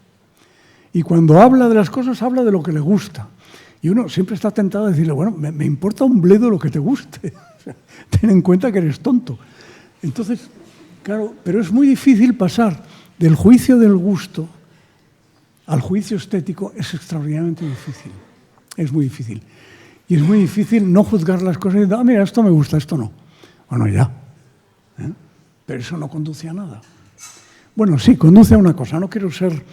Y cuando habla de las cosas, habla de lo que le gusta. Y uno siempre está tentado a decirle, bueno, me importa un bledo lo que te guste. Ten en cuenta que eres tonto. Entonces, claro, pero es muy difícil pasar del juicio del gusto al juicio estético, es extraordinariamente difícil. Es muy difícil. Y es muy difícil no juzgar las cosas y decir, mira, esto me gusta, esto no. Bueno, ya. Pero eso no conduce a nada. Bueno, sí, conduce a una cosa. No quiero ser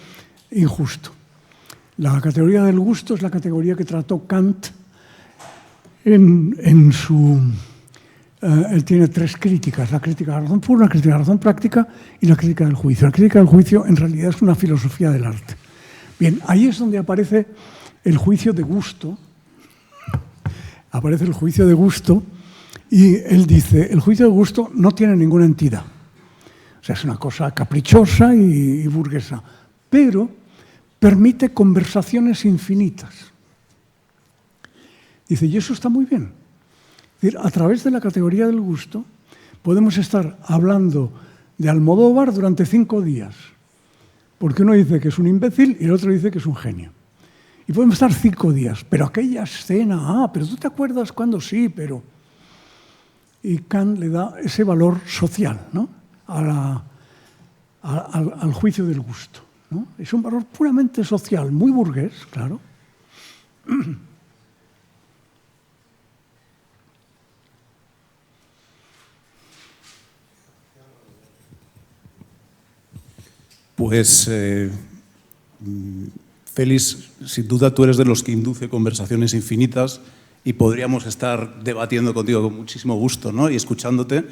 injusto. La categoría del gusto es la categoría que trató Kant Él tiene 3 críticas: la crítica de la razón pura, la crítica de la razón práctica y la crítica del juicio. La crítica del juicio en realidad es una filosofía del arte. Bien, ahí es donde aparece el juicio de gusto. Aparece el juicio de gusto y él dice, el juicio de gusto no tiene ninguna entidad. O sea, es una cosa caprichosa y burguesa, pero permite conversaciones infinitas. Dice, y eso está muy bien. Es decir, a través de la categoría del gusto podemos estar hablando de Almodóvar durante 5 días, porque uno dice que es un imbécil y el otro dice que es un genio. Y podemos estar 5 días, pero aquella escena, pero tú te acuerdas cuando sí, pero... Y Kant le da ese valor social, ¿no? al juicio del gusto, ¿no? Es un valor puramente social, muy burgués, claro. Pues, Félix, sin duda tú eres de los que induce conversaciones infinitas y podríamos estar debatiendo contigo con muchísimo gusto, ¿no? Y escuchándote,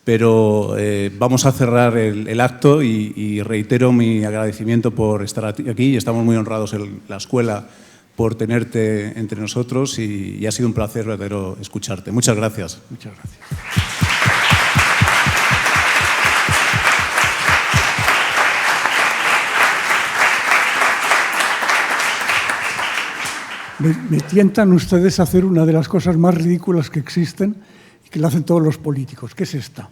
pero vamos a cerrar el acto y reitero mi agradecimiento por estar aquí y estamos muy honrados en la escuela por tenerte entre nosotros y ha sido un placer verdadero escucharte. Muchas gracias. Muchas gracias. Me tientan ustedes a hacer una de las cosas más ridículas que existen y que la hacen todos los políticos, que es esta.